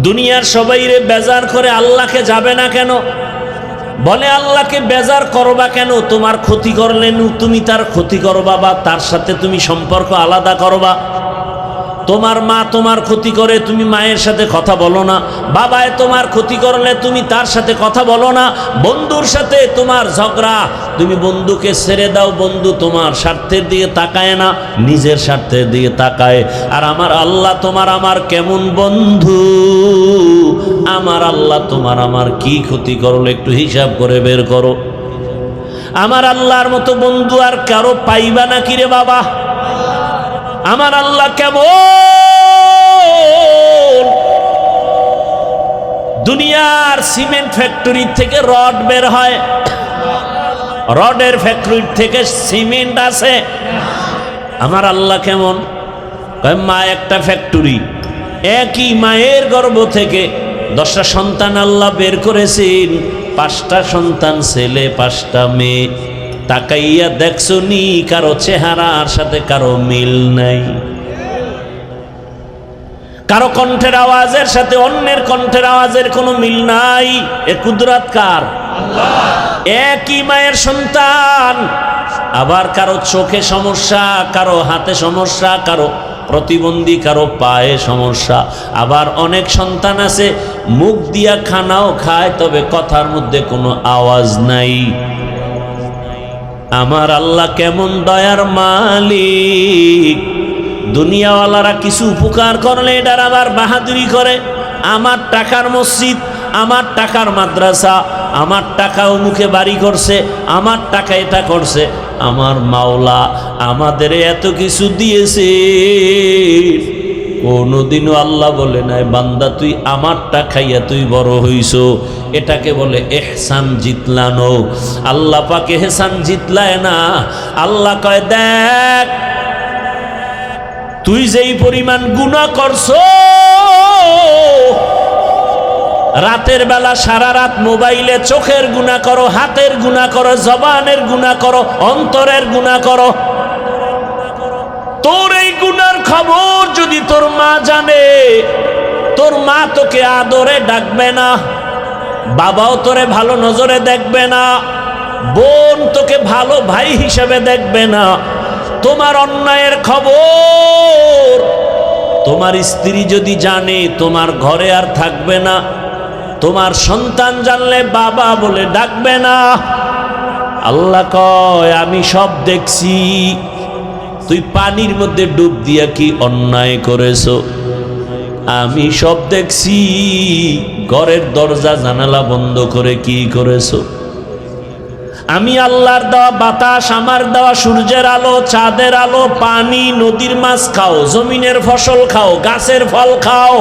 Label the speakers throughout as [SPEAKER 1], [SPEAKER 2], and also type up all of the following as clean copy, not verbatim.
[SPEAKER 1] দুনিয়ার সবাইরে বেজার করে আল্লাহকে যাবে না কেন? বলে আল্লাহকে বেজার করবা কেন? তোমার ক্ষতি করলে তুমি তার ক্ষতি করবা বা তার সাথে তুমি সম্পর্ক আলাদা করবা। তোমার মা তোমার ক্ষতি করে, তুমি মায়ের সাথে কথা বলো না। বাবায় তোমার ক্ষতি করলে তুমি তার সাথে কথা বলো না। বন্ধুর সাথে তোমার ঝগড়া, তুমি বন্ধুকে ছেড়ে দাও। বন্ধু তোমার স্বার্থের দিকে তাকায় না, নিজের স্বার্থের দিকে তাকায়। আর আমার আল্লাহ তোমার আমার কেমন বন্ধু? আমার আল্লাহ তোমার আমার কি ক্ষতি করলো একটু হিসাব করে বের করো। আমার আল্লাহর মতো বন্ধু আর কারো পাইবা নাকি রে বাবা? আমার আল্লাহ কেমন? দুনিয়ার সিমেন্ট ফ্যাক্টরি থেকে রড বের হয়, রডের ফ্যাক্টরি থেকে সিমেন্ট আসে। আমার আল্লাহ কেমন? মা একটা ফ্যাক্টরি, একই মায়ের গর্ভ থেকে 10টা সন্তান আল্লাহ বের করেছেন। 5টা সন্তান ছেলে, 5টা মেয়ে। তাকাইয়া দেখছো নি কারো চেহারার সাথে কারো মিল নাই? কারো কণ্ঠের আওয়াজের সাথে অন্যের কণ্ঠের আওয়াজের কোনো মিল নাই। এ কুদরত কার? একই মায়ের সন্তান। আবার কারো চোখে সমস্যা, কারো হাতে সমস্যা, কারো প্রতিবন্ধী, কারো পায়ে সমস্যা। আবার অনেক সন্তান আছে মুখ দিয়া খানাও খায়, তবে কথার মধ্যে কোনো আওয়াজ নাই। আমার আল্লাহ কেমন দয়ার মালিক! দুনিয়াওয়ালারা কিছু উপকার করলে এটার আবার বাহাদুরি করে। আমার টাকার মসজিদ, আমার টাকার মাদ্রাসা, আমার টাকা মুখে বাড়ি করছে, আমার টাকা এটা করছে। আমার মাওলা আমাদের এত কিছু দিয়েছে, কোনদিনও আল্লাহ বলে নাই বান্দা তুই আমারটা খাইয়া তুই বড় হইছ। এটাকে বলে এহসান জিতলানো। আল্লাহ পাক এহসান জিতলায় না। আল্লাহ কয় দেখ তুই যেই পরিমাণ গুনাহ করছো, রাতের বেলা সারা রাত মোবাইলে চোখের গুনাহ করো, হাতের গুনাহ করো, জবানের গুনাহ করো, অন্তরের গুনাহ করো। তোর এই গুনার খবর যদি তোর মা জানে, তোর মা তোকে আদরে ডাকবে না, বাবাও তোরে ভালো নজরে দেখবে না, বোন তোকে ভালো ভাই হিসেবে দেখবে না। তোমার অন্যায়ের খবর তোমার স্ত্রী যদি জানে, তোমার ঘরে আর থাকবে না। তোমার সন্তান জানলে বাবা বলে ডাকবে না। আল্লাহ কয় আমি সব দেখছি। তুই পানির মধ্যে ডুব দিয়া কি অন্যায় করেছো, আমি সব দেখছি। ঘরের দরজা জানালা বন্ধ করে কি করেছো। আমি আল্লাহর দেওয়া বাতাস, আমার দেওয়া সূর্যের আলো, চাঁদের আলো, পানি, নদীর মাছ খাও, জমিনের ফসল খাও, গাছের ফল খাও।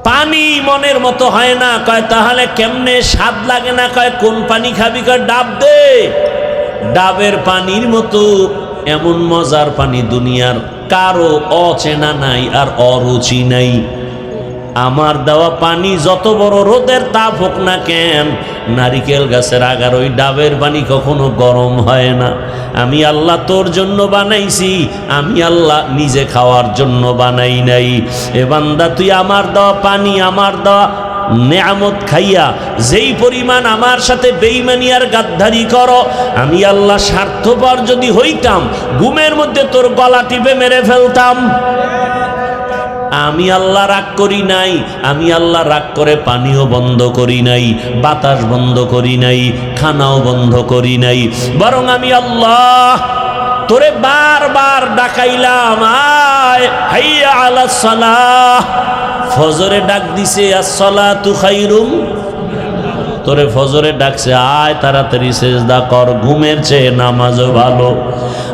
[SPEAKER 1] পানি মনের মতো হয় না। কয় তাহলে কেমনে স্বাদ লাগে না? কয় কোন পানি খাবি? কয় ডাব দে। ডাবের পানির মতো এমন মজার পানি দুনিয়ার কারো অচেনা নাই আর অরুচি নাই। আমার দেওয়া পানি যত বড় রোদের তাপ হোক না কেন, নারিকেল গাছের আগার ওই ডাবের পানি কখনো গরম হয় না। আমি আল্লাহ তোর জন্য বানাইছি, আমি আল্লাহ নিজে খাওয়ার জন্য বানাই নাই। এ বান্দা তুই আমার দেওয়া পানি, আমার দেওয়া নেয়ামত খাইয়া যেই পরিমাণ আমার সাথে বেঈমানি আর গাদ্দারি করো, আমি আল্লাহ স্বার্থপর যদি হইতাম ঘুমের মধ্যে তোর গলা টিপে মেরে ফেলতাম। আমি আল্লাহ রাগ করি নাই। আমি আল্লাহ রাগ করে পানিও বন্ধ করি নাই, বাতাস বন্ধ করি নাই, খানাও বন্ধ করি নাই। বরং আমি আল্লাহ তোরে বারবার ডাকাইলাম, আয় হাইয়া আলাস সালাহ। ফজরে ডাক দিছে আসসালাতু খায়রুম, তোরে ফজরে ডাকছে আয় তাড়াতাড়ি সেজদা কর, ঘুমের চেয়ে নামাজও ভালো।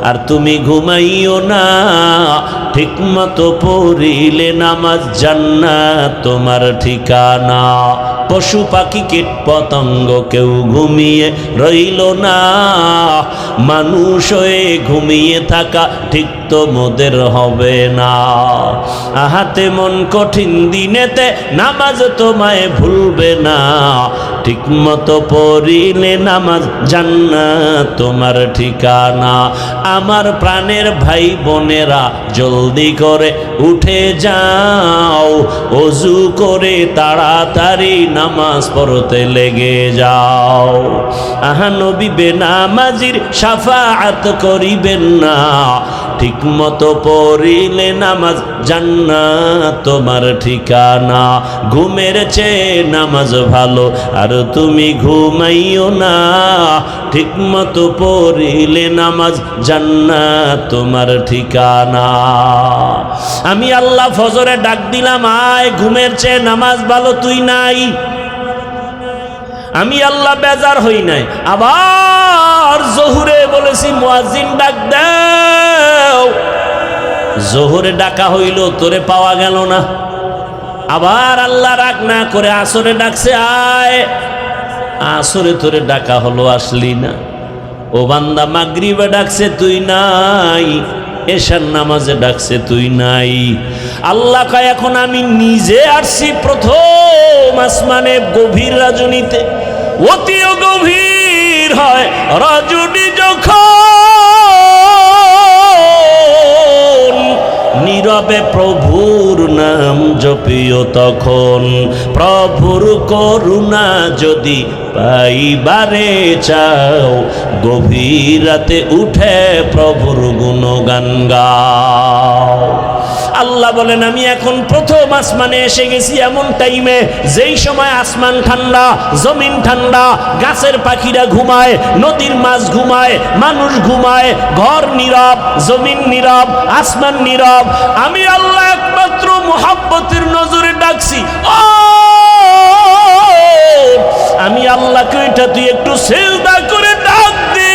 [SPEAKER 1] আর তুমি ঘুমাইও না, ঠিক মতো পড়িলে নামাজ জান্নাত তোমার ঠিকানা। পশু পাখি কীট পতঙ্গ কেউ ঘুমিয়ে রইল না, মানুষ হয়ে ঘুমিয়ে থাকা ঠিক তো মোদের হবে না। আহাতে মন কঠিন দিনেতে নামাজ তোমায় ভুলবে না, ঠিক মতো পড়িলে নামাজ জান্নাত তোমার ঠিকানা। আমার প্রাণের ভাই বোনেরা জলদি করে উঠে যাও, ওযু করে তাড়াতাড়ি নামাজ পড়তে লেগে যাও। আহা নবী বেনামাজির শাফাআত করিবেন না, ঠিক মতো পড়িলে নামাজ জান্নাত তোমার ঠিকানা। ঘুমের চেয়ে নামাজ ভালো আর তুমি ঘুমাইও না, ঠিক মতো পড়িলে নামাজ জান্নাত তোমার ঠিকানা। আমি আল্লাহ ফজরে ডাক দিলাম, আয় ঘুমের চেয়ে নামাজ ভালো, তুই নাই। আমি আল্লাহ বেজার হই নাই। আবার জোহরে বলেছি মুয়াজ্জিন ডাক দাও, জোহরে ডাকা হইল, তোরে পাওয়া গেল না। আবার আল্লাহ রাগ না করে আসরে ডাকছে, আয়, আসরে তোরে ডাকা হলো, আসলি না। ও বান্দা মাগরিবে ডাকছে, তুই নাই। এশার নামাজে ডাকছে, তুই নাই। আল্লাহ কয়, এখন আমি নিজে আসছি প্রথম আসমানে গভীর রজনীতে। অতিও গভীর হয় রজনী যখন, নীরবে প্রভুর নাম জপিও তখন। প্রভুর করুণা যদি পাইবারে চাও, গভীর রাতে উঠে প্রভুর গুণগান গাও। আল্লাহ বলেন, আমি এখন প্রথম আসমানে এসে গেছি এমন টাইমে যেই সময় আসমান ঠান্ডা, জমিন ঠান্ডা, গাছের পাখিরা ঘুমায়, নদীর মাছ ঘুমায়, মানুষ ঘুমায়, ঘর নীরব, জমিন নীরব, আসমান নীরব। আমি আল্লাহ একমাত্র মুহাব্বতের নজরে ডাকছি, ও আমি আল্লাহকে এটা তুই একটু সিজদা করে ডাক দে।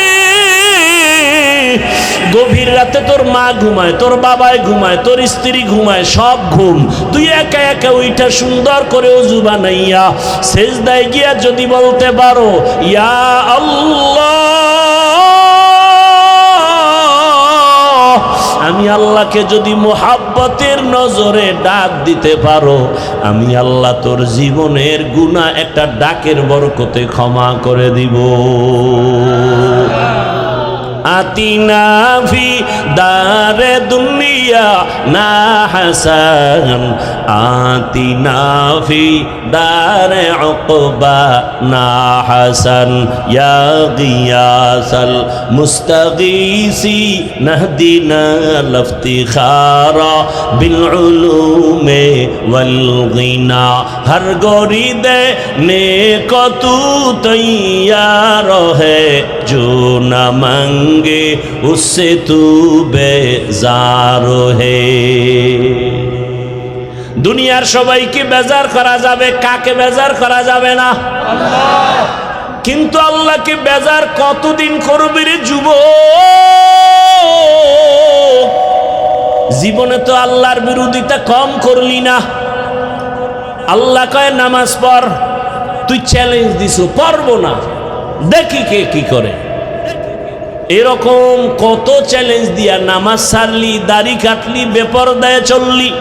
[SPEAKER 1] গভীর রাতে তোর মা ঘুমায়, তোর বাবাই ঘুমায়, তোর স্ত্রী ঘুমায়, সব ঘুম। তুই একা একা ওইটা সুন্দর করে ওযু বানাইয়া সিজদায় গিয়া যদি বলতে পারো, ইয়া আল্লাহ, আমি আল্লাহকে যদি মুহাব্বতের নজরে ডাক দিতে পারো, আমি আল্লাহ তোর জীবনের গুনাহ একটা ডাকের বরকতে ক্ষমা করে দিব। আতিনা ফি দারে দুনিয়া না হাসান, আতিনা ফি দারে উকবা না হাসান, ইয়া গিয়াসাল মুস্তাগীসি নাহদিনা লফতিখারা বিল উলুমে ওয়াল গিনা। হর গরিদে নেকতু তৈয়ার হে, जो न मांगे उससे तू बेजार है। দুনিয়ার সবাইকে বেজার করা যাবে, কাকে বেজার করা যাবে না? আল্লাহ। কিন্তু আল্লাহকে বেজার কতদিন করবি রে যুবক? জীবনে তো আল্লাহর বিরোধিতা কম করলি না। আল্লাহ কয় নামাজ পড়, তুই চ্যালেঞ্জ দিছো পড়বো না, দেখি কে কি করে। এরকম কত চ্যালেঞ্জ দিয়া নামাজ ছাড়লি, দাড়ি কাটলি, বেপরদায় চললি।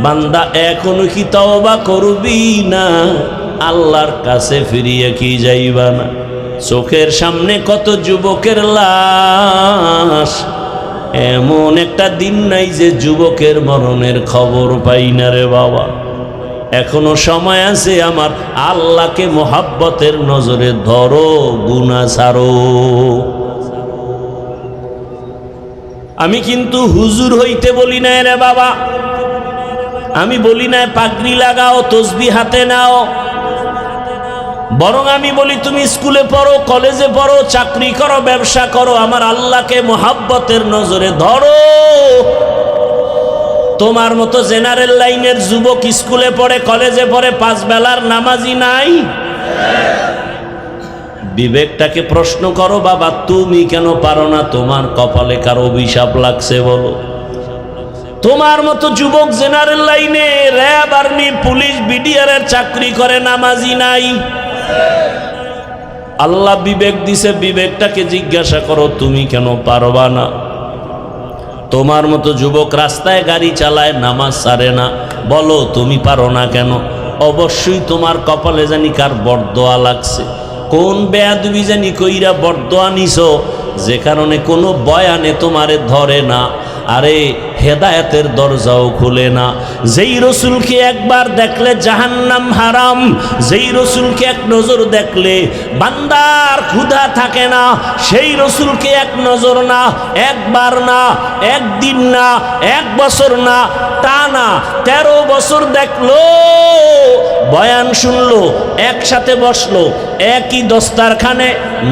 [SPEAKER 1] বান্দা এখনো কি তওবা করবি না? আল্লাহর কাছে ফিরিয়ে কি যাইবা না? চোখের সামনে কত যুবকের লাশ, এমন একটা দিন নাই যে যুবকের মরণের খবর পাই না রে বাবা। এখনো সময় আছে, আমার আল্লাহকে মোহাব্বতের নজরে ধরো, গুনাহ ছাড়ো। আমি কিন্তু হুজুর হইতে বলি না রে বাবা, আমি বলি না পাগড়ি লাগাও, তসবিহ হাতে নাও, বরং আমি বলি তুমি স্কুলে পড়ো, কলেজে পড়ো, চাকরি করো, ব্যবসা করো, আমার আল্লাহকে মোহাব্বতের নজরে ধরো। তোমার মতো জেনারেল লাইনের যুবক স্কুলে পড়ে, কলেজে পড়ে, 5 বেলার নামাজি নাই। বিবেকটাকে প্রশ্ন করো বাবা, তুমি কেন পারো না? তোমার কপালে কার অভিশাপ লাগছে বলো? তোমার মতো যুবক জেনারেল লাইনে র্যাব, আর্মি, পুলিশ, বিডিআর এর চাকরি করে, নামাজি নাই। আল্লাহ বিবেক দিছে, বিবেকটাকে জিজ্ঞাসা করো তুমি কেন পারবা না? তোমার মতো যুবক রাস্তায় গাড়ি চালায়, নামাজ ছাড়ে না, বলো তুমি পারো না কেন? অবশ্যই তোমার কপালে জানি কার বরদোয়া লাগছে, কোন বেয়াদবি জানি কইরা বরদোয়া নিছো, যে কারণে কোনো বয়ানে তোমারে ধরে না। আরে হেদায়েতের দরজাও খুলে না। যেই রসুলকে একবার দেখলে জাহান্নাম হারাম, যেই রসুলকে এক নজর দেখলে বান্দার ক্ষুধা থাকে না, সেই রসুলকে এক নজর না, একবার না, একদিন না, এক বছর না, টানা 13 বছর দেখলো, বয়ান শুনলো, একসাথে বসলো, একই দস্তারখানে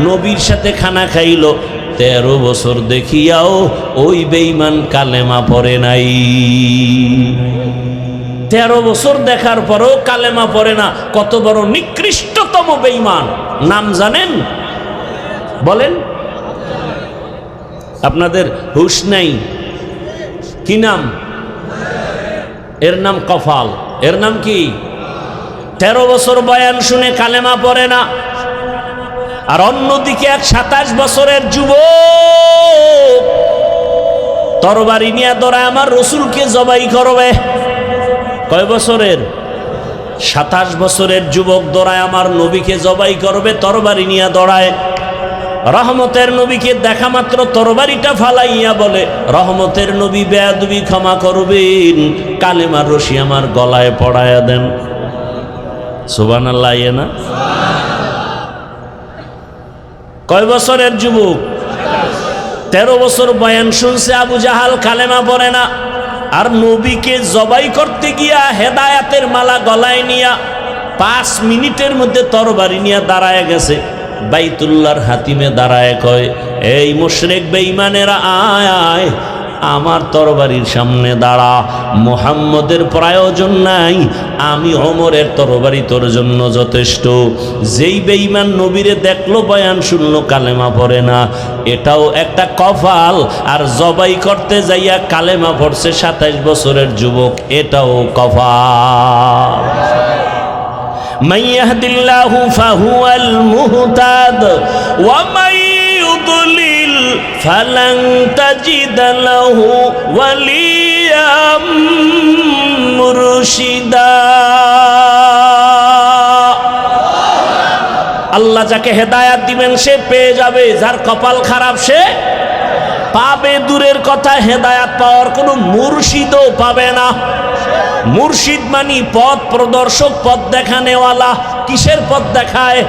[SPEAKER 1] নবীর সাথে খানা খাইলো, 13 বছর দেখিয়াও ওই বেঈমান কালেমা পড়ে নাই। 13 বছর দেখার পরও কালেমা পড়ে না। কত বড় নিকৃষ্টতম বেঈমান নাম জানেন? বলেন। আপনাদের হুশ নাই? কি নাম? এর নাম কফাল। এর নাম কি? 13 বছর বয়ান শুনে কালেমা পড়ে না। আর অন্যদিকে এক 27 বছরের যুবক তরবারি নিয়ে দৌড়ায় আমার রসুলকে জবাই করবে। কয় বছরের? 27 বছরের যুবক দৌড়ায় আমার নবীকে জবাই করবে, তরবারি নিয়ে দৌড়ায়। রহমতের নবীকে দেখা মাত্র তরবারিটা ফালাইয়া বলে, রহমতের নবী বেয়াদবি ক্ষমা করবেন, কালেমার রশি আমার গলায় পড়ায়া দেন। সুবহানাল্লাহ। না কয় বছরের যুবক? 13 বছর বয়ান শুনছে, আবু জাহাল কালেমা পড়ে না। আর নবীকে জবাই করতে গিয়া হেদায়াতের মালা গলায় নিয়া 5 মিনিটের মধ্যে তরবারি নিয়ে দাঁড়ায় গেছে। বাইতুল্লাহর হাতিমে দাঁড়ায় কয়, এই মুশরিক বেঈমানেরা আয় আয়, আমার তরবারির সামনে দাঁড়া, মুহাম্মদের প্রয়োজন নাই, আমি ওমরের তরবারি তোর জন্য যথেষ্ট। যেই বেঈমান নবীরে দেখলো, বয়ান শুনলো, কালেমা পড়ে না, এটাও একটা কফাল। আর জবাই করতে যাইয়া কালেমা পড়ছে 27 বছরের যুবক, এটাও কফাল। মান ইয়াহদিল্লাহু ফাহুয়াল মুহতাদ ওয়া মান ইউদ্লিল ফালান তাজিদা লাহু ওয়ালিয়াম মুরশিদা। আল্লাহ যাকে হেদায়াত দিবেন সে পেয়ে যাবে, যার কপাল খারাপ সে পাবে দূরের কথা, হেদায়াত পাওয়ার কোনো মুর্শিদও পাবে না। মুর্শিদ মানি পথ প্রদর্শক, পথ দেখানেওয়ালা। কিসের পথ দেখায়?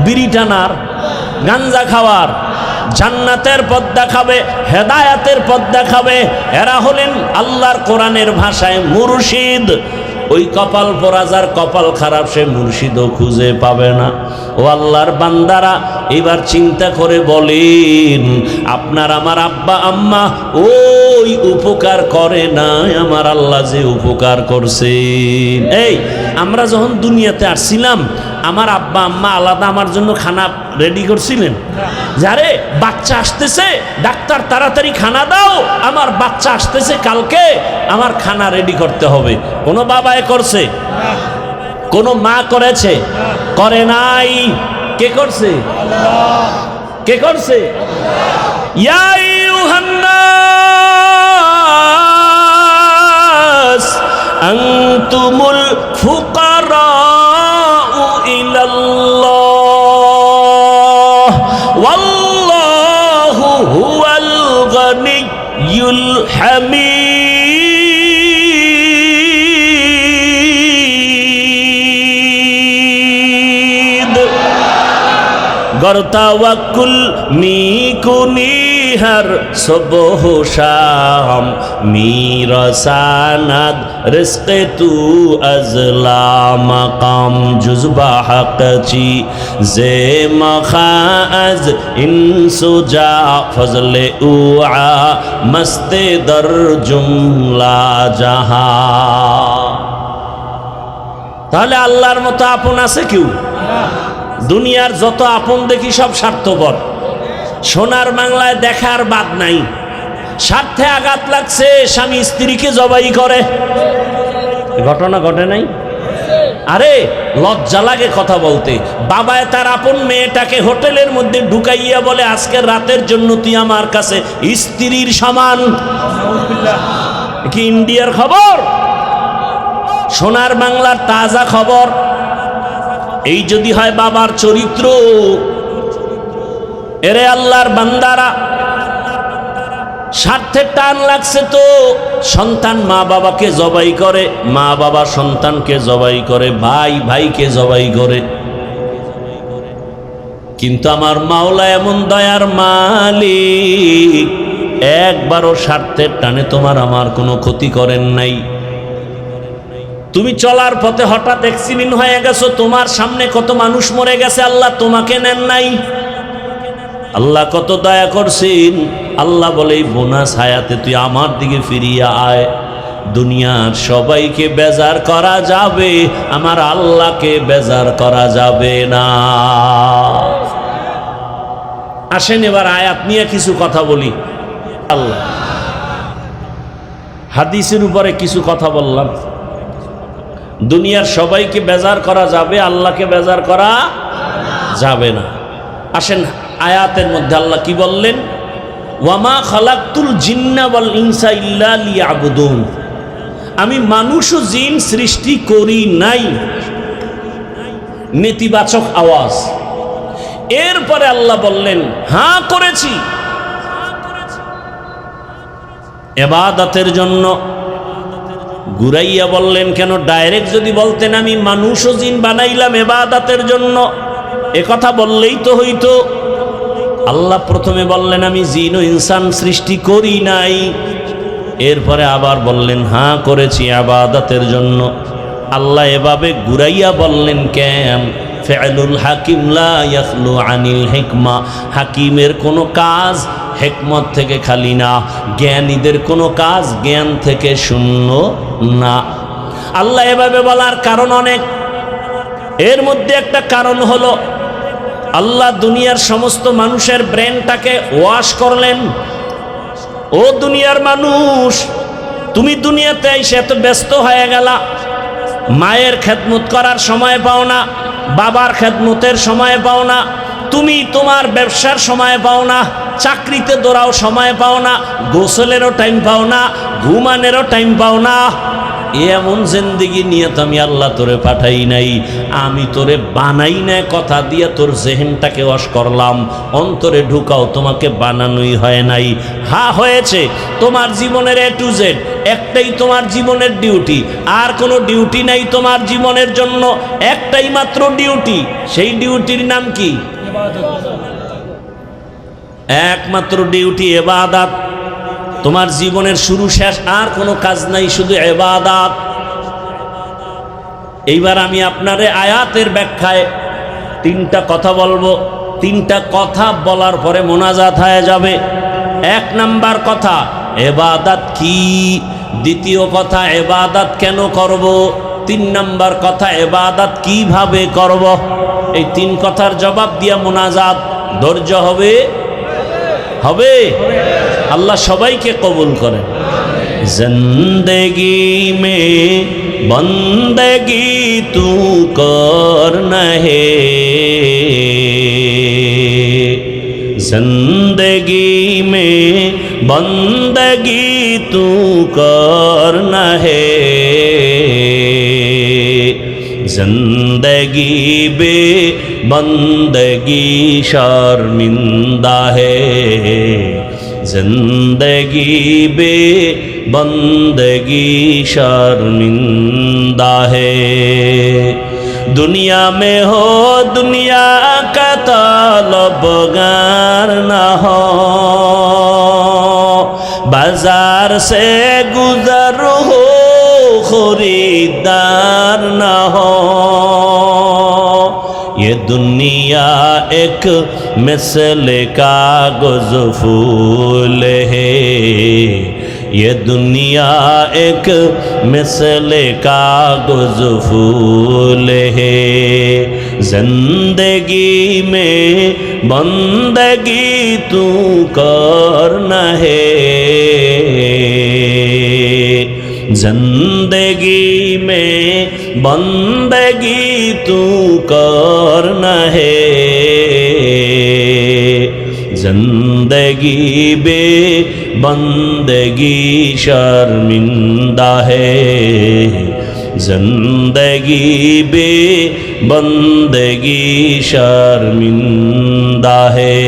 [SPEAKER 1] বিড়ি টানার, গাঞ্জা খাওয়ার। জান্নাতের পথ দেখাবে, হেদায়াতের পথ দেখাবে। এরা হলেন আল্লাহর কোরআনের ভাষায় মুর্শিদ। ওই কপাল পোড়া যার কপাল খারাপ সে মুর্শিদও খুঁজে পাবে না। ও আল্লাহর বান্দারা, এবার চিন্তা করে বলেন, আপনার আমার আব্বা আম্মা ওই উপকার করে না, আমার আল্লাহ যে উপকার করছেন। এই আমরা যখন দুনিয়াতে আসছিলাম, আমার আব্বা আম্মা আলাদা আমার জন্য খানা রেডি করছিলেন? যারে বাচ্চা আসতেছে, ডাক্তার তাড়াতাড়ি খানা দাও, আমার বাচ্চা আসতেছে কালকে, আমার খানা রেডি করতে হবে। কোনো বাবায় করছে? কোনো মা করেছে? করে নাই। কে করছে? কে করছে? ইয়া আইয়ুহান নাস আনতুমুল ফুকারাউ ইলাল্লাহ ওয়াল্লাহু হুয়াল গানিয়্যুল হামিদ। গর তাওয়াক্কুল নিকুনিহার সুবহ শাম মিরসানাদ রিজকে তু আজলা মাকাম জুজবা হাকচি জে মখাজ ইনসুজা ফজলে উআ মস্তে দর জুমলা জাহা। তাহলে আল্লাহর মতো আপন আছে কেউ? দুনিয়ার যত আপন দেখি সব স্বার্থপর। সোনার বাংলায় দেখার বাদ নাই। স্বার্থে আঘাত লাগছে, স্বামী স্ত্রীকে জবাই করে। ঘটনা ঘটে নাই? আরে লজ্জা লাগে কথা বলতে। বাবায় তার আপন মেয়েটাকে হোটেলের মধ্যে ঢুকাইয়া বলে আজকের রাতের জন্য তুই আমার কাছে স্ত্রীর সমান। কি ইন্ডিয়ার খবর? সোনার বাংলার তাজা খবর। এই যদি হয় বাবার চরিত্র, এরে আল্লাহর বান্দারা, স্বার্থের টান লাগছে তো সন্তান মা বাবাকে জবাই করে, মা বাবা সন্তানকে জবাই করে, ভাই ভাইকে জবাই করে। কিন্তু আমার মাওলা এমন দয়ার মালিক, একবারও স্বার্থের টানে তোমার আমার কোনো ক্ষতি করেন নাই। তুমি চলার পথে হঠাৎ অ্যাক্সিডেন্ট হয়ে গেছো, তোমার সামনে কত মানুষ মরে গেছে, আল্লাহ তোমাকে নেন নাই। আল্লাহ কত দয়া করছেন। আল্লাহ বলে এই বোনাস হায়াতে তুই আমার দিকে ফিরিয়ে আয়। দুনিয়ার সবাইকে বেজার করা যাবে, আমার আল্লাহকে বেজার করা যাবে না। আসেন এবার আয়াত নিয়ে কিছু কথা বলি। আল্লাহ হাদিসের উপরে কিছু কথা বললাম। দুনিয়ার সবাইকে বেজার করা যাবে, আল্লাহকে বেজার করা যাবে না। আসেন আয়াতের মধ্যে আল্লাহ কি বললেন? ওয়ামা খালাকতুল জিন্না ওয়াল ইনসা ইল্লা লিয়াবুদুন। আমি মানুষ ও জিন সৃষ্টি করি নাই। নেতিবাচক আওয়াজ। এরপরে আল্লাহ বললেন হ্যাঁ করেছি ইবাদতের জন্য। ঘুরাইয়া বললেন কেন? ডাইরেক্ট যদি বলতেন আমি মানুষ ও জিন বানাইলাম ইবাদতের জন্য, এ কথা বললেই তো হইতো। আল্লাহ প্রথমে বললেন আমি জিন ও ইনসান সৃষ্টি করি নাই, এরপরে আবার বললেন হ্যাঁ করেছি ইবাদতের জন্য। আল্লাহ এভাবে ঘুরাইয়া বললেন কেন? ফিআলুল হাকিম লা ইয়াখলু আনিল হিকমা। হাকিমের কোনো কাজ হিকমত থেকে খালি না, জ্ঞানীদের কোনো কাজ জ্ঞান থেকে শূন্য না। আল্লাহ এভাবে বলার কারণ অনেক। এর মধ্যে একটা কারণ হলো আল্লাহ দুনিয়ার সমস্ত মানুষের ব্রেনটাকে ওয়াশ করলেন। ও দুনিয়ার মানুষ, তুমি দুনিয়াতে এসে এত ব্যস্ত হয়ে গেলা, মায়ের খেদমত করার সময় পাও না, বাবার খেদমতের সময় পাও না, তুমি তোমার ব্যবসার সময় পাও না, চাকরিতে দৌড়াও সময় পাও না, গোসলেরও টাইম পাও না, ঘুমানেরও টাইম পাও না। এমন জিন্দেগি নিয়ে তো আমি আল্লাহ তোরে পাঠাই নাই। আমি তোরে বানাই না কথা দিয়ে তোর জেহেনটাকে ওয়াশ করলাম, অন্তরে ঢুকাও, তোমাকে বানানোই হয় নাই। হ্যাঁ হয়েছে, তোমার জীবনের A to Z একটাই তোমার জীবনের ডিউটি, আর কোনো ডিউটি নাই তোমার জীবনের জন্য। একটাই মাত্র ডিউটি, সেই ডিউটির নাম কি? একমাত্র ডিউটি ইবাদত। তোমার জীবনের শুরু শেষ আর কোনো কাজ নাই, শুধু ইবাদত। এইবার আমি আপনারে আয়াতের ব্যাখ্যায় তিনটা কথা বলবো। তিনটা কথা বলার পরে মোনাজাত হয়ে যাবে। এক নাম্বার কথা ইবাদত কি, দ্বিতীয় কথা ইবাদত কেন করব, তিন নাম্বার কথা ইবাদত কিভাবে করব। এই তিন কথার জবাব দিয়া মোনাজাত। ধৈর্য হবে? হবে? আল্লাহ সবাইকে কবুল করে। জিন্দেগি মে বন্দেগি তু করনা হে, जिंदगी में बंदगी तू करना है, जिंदगी बे बंदगी शर्मिंदा है, जिंदगी बे बंदगी शर्मिंदा है। दुनिया में हो दुनिया का तलबगार ना हो, बाजार से गुजर हो खरीदार ना हो। ये दुनिया एक मिसल कागज फूल है, ये दुनिया एक मिसल कागज फूल है, जिंदगी में बंदगी तू करना है, जिंदगी में बंदगी तू करना है, जिंदगी बे बंदगी शर्मिंदा है, जिंदगी बे बंदगी शर्मिंदा है,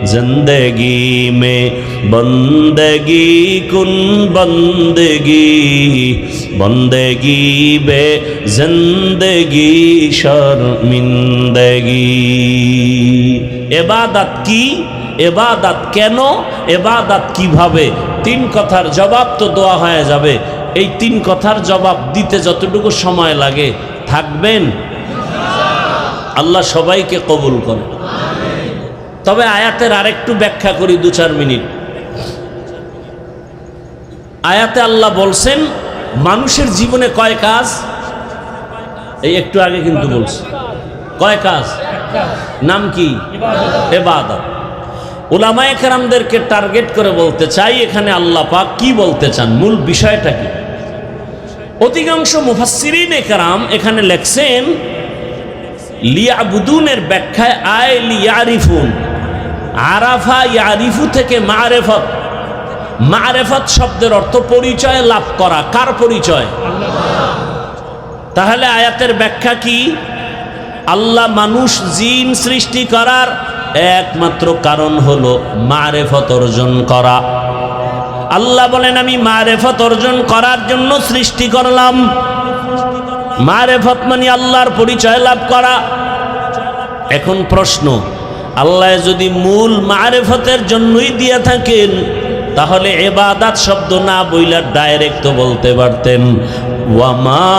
[SPEAKER 1] जिंदगी में बंदगी कुन बंदगी, बंदगी बे जिंदगी शर्मिंदगी। इबादत की, इबादत কেন, ইবাদত কিভাবে, তিন কথার জবাব তো দেওয়া হয়ে যাবে। এই তিন কথার জবাব দিতে যতটুকু সময় লাগে থাকবেন, আল্লাহ সবাইকে কবুল করে। তবে আয়াতের আরেকটু ব্যাখ্যা করি 2-4 মিনিট। আয়াতে আল্লাহ বলছেন মানুষের জীবনে কয় কাজ, এই একটু আগে কিন্তু বলছে কয় কাজ, নাম কি? ইবাদত। উলামায়ে কেরামদেরকে টার্গেট করে বলতে চাই এখানে আল্লাহ পাক কি বলতে চান, মূল বিষয়টা কি। অধিকাংশ মুফাসসিরিনে কেরাম এখানে লেখছেন লিয়াবুদুনের ব্যাখ্যায় আয় লিয়ারিফুন, আরাফা ইয়ারিফু থেকে মারেফত, মারেফত শব্দের অর্থ পরিচয় লাভ করা। কার পরিচয়? তাহলে আয়াতের ব্যাখ্যা কি? আল্লাহ মানুষ জিন সৃষ্টি করার একমাত্র কারণ হলো মারেফত অর্জন করা। আল্লাহ বলেন আমি মারেফত অর্জন করার জন্য সৃষ্টি করলাম। মারেফত মানে আল্লাহর পরিচয় লাভ করা। এখন প্রশ্ন, আল্লাহ যদি মূল মারেফতের জন্যই দিয়ে থাকেন তাহলে ইবাদত শব্দ না বইলা ডাইরেক্ট তো বলতে পারতেন ওয়ামা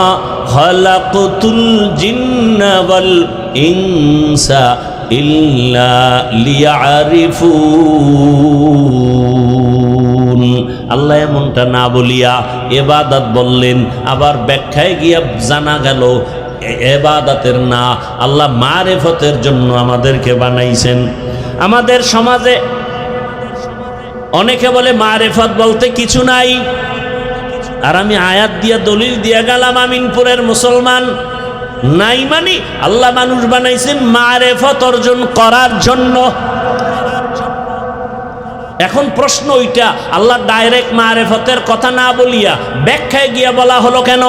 [SPEAKER 1] খালাকতুল জিন্না ওয়াল ইনসা ইল্লা লিয়ারিফুন। আল্লাহ এমনটা না বলিয়া ইবাদত বললেন, আবার ব্যাখ্যায় গিয়া জানা গেল ইবাদতের না, আল্লাহ মারেফতের জন্য আমাদেরকে বানাইছেন। আমাদের সমাজে অনেকে বলে মারেফত বলতে কিছু নাই, আর আমি আয়াত দিয়া দলিল দিয়া গেলাম আমিনপুরের মুসলমান। নাই মানে আল্লাহ মানুষ বানাইছেন মারেফত অর্জন করার জন্য। এখন প্রশ্ন ওইটা, আল্লাহ ডাইরেক্ট মারেফতের কথা না বলিয়া ব্যাখ্যায় গিয়া বলা হলো কেন?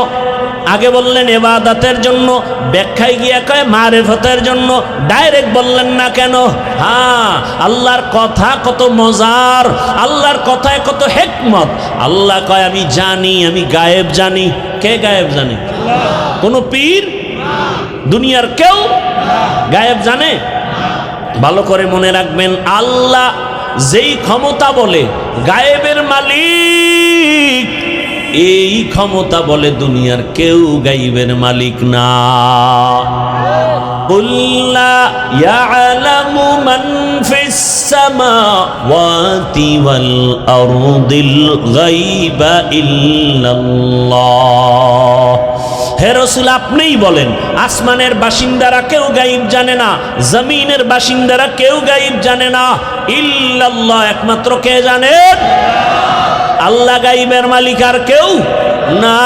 [SPEAKER 1] আগে বললেন ইবাদতের জন্য, ব্যাখ্যায় গিয়া কয় মারেফতের জন্য, ডাইরেক্ট বললেন না কেন? হ্যাঁ, আল্লাহর কথা কত মজার, আল্লাহর কথায় কত হিকমত। আল্লাহ কয় আমি জানি, আমি গায়েব জানি। কে গায়েব জানে? কোন পীর? দুনিয়ার কেউ গায়েব জানে? ভালো করে মনে রাখবেন, আল্লাহ যেই ক্ষমতা বলে গায়েবের মালিক, এই ক্ষমতা বলে দুনিয়ার কেউ গায়েবের মালিক না। কুল্লা ইয়ালামু মান ফিস সামাওয়াতি ওয়াল আরদিল গায়বা ইল্লাল্লাহ। হে রাসূল আপনিই বলেন আসমানের বাসিন্দারা কেউ গায়েব জানে না, জমিনের বাসিন্দারা কেউ গায়েব জানে না, ইল্লাল্লাহ একমাত্র কে জানেন? আল্লাহ গায়েবের মালিক, আর কেউ না।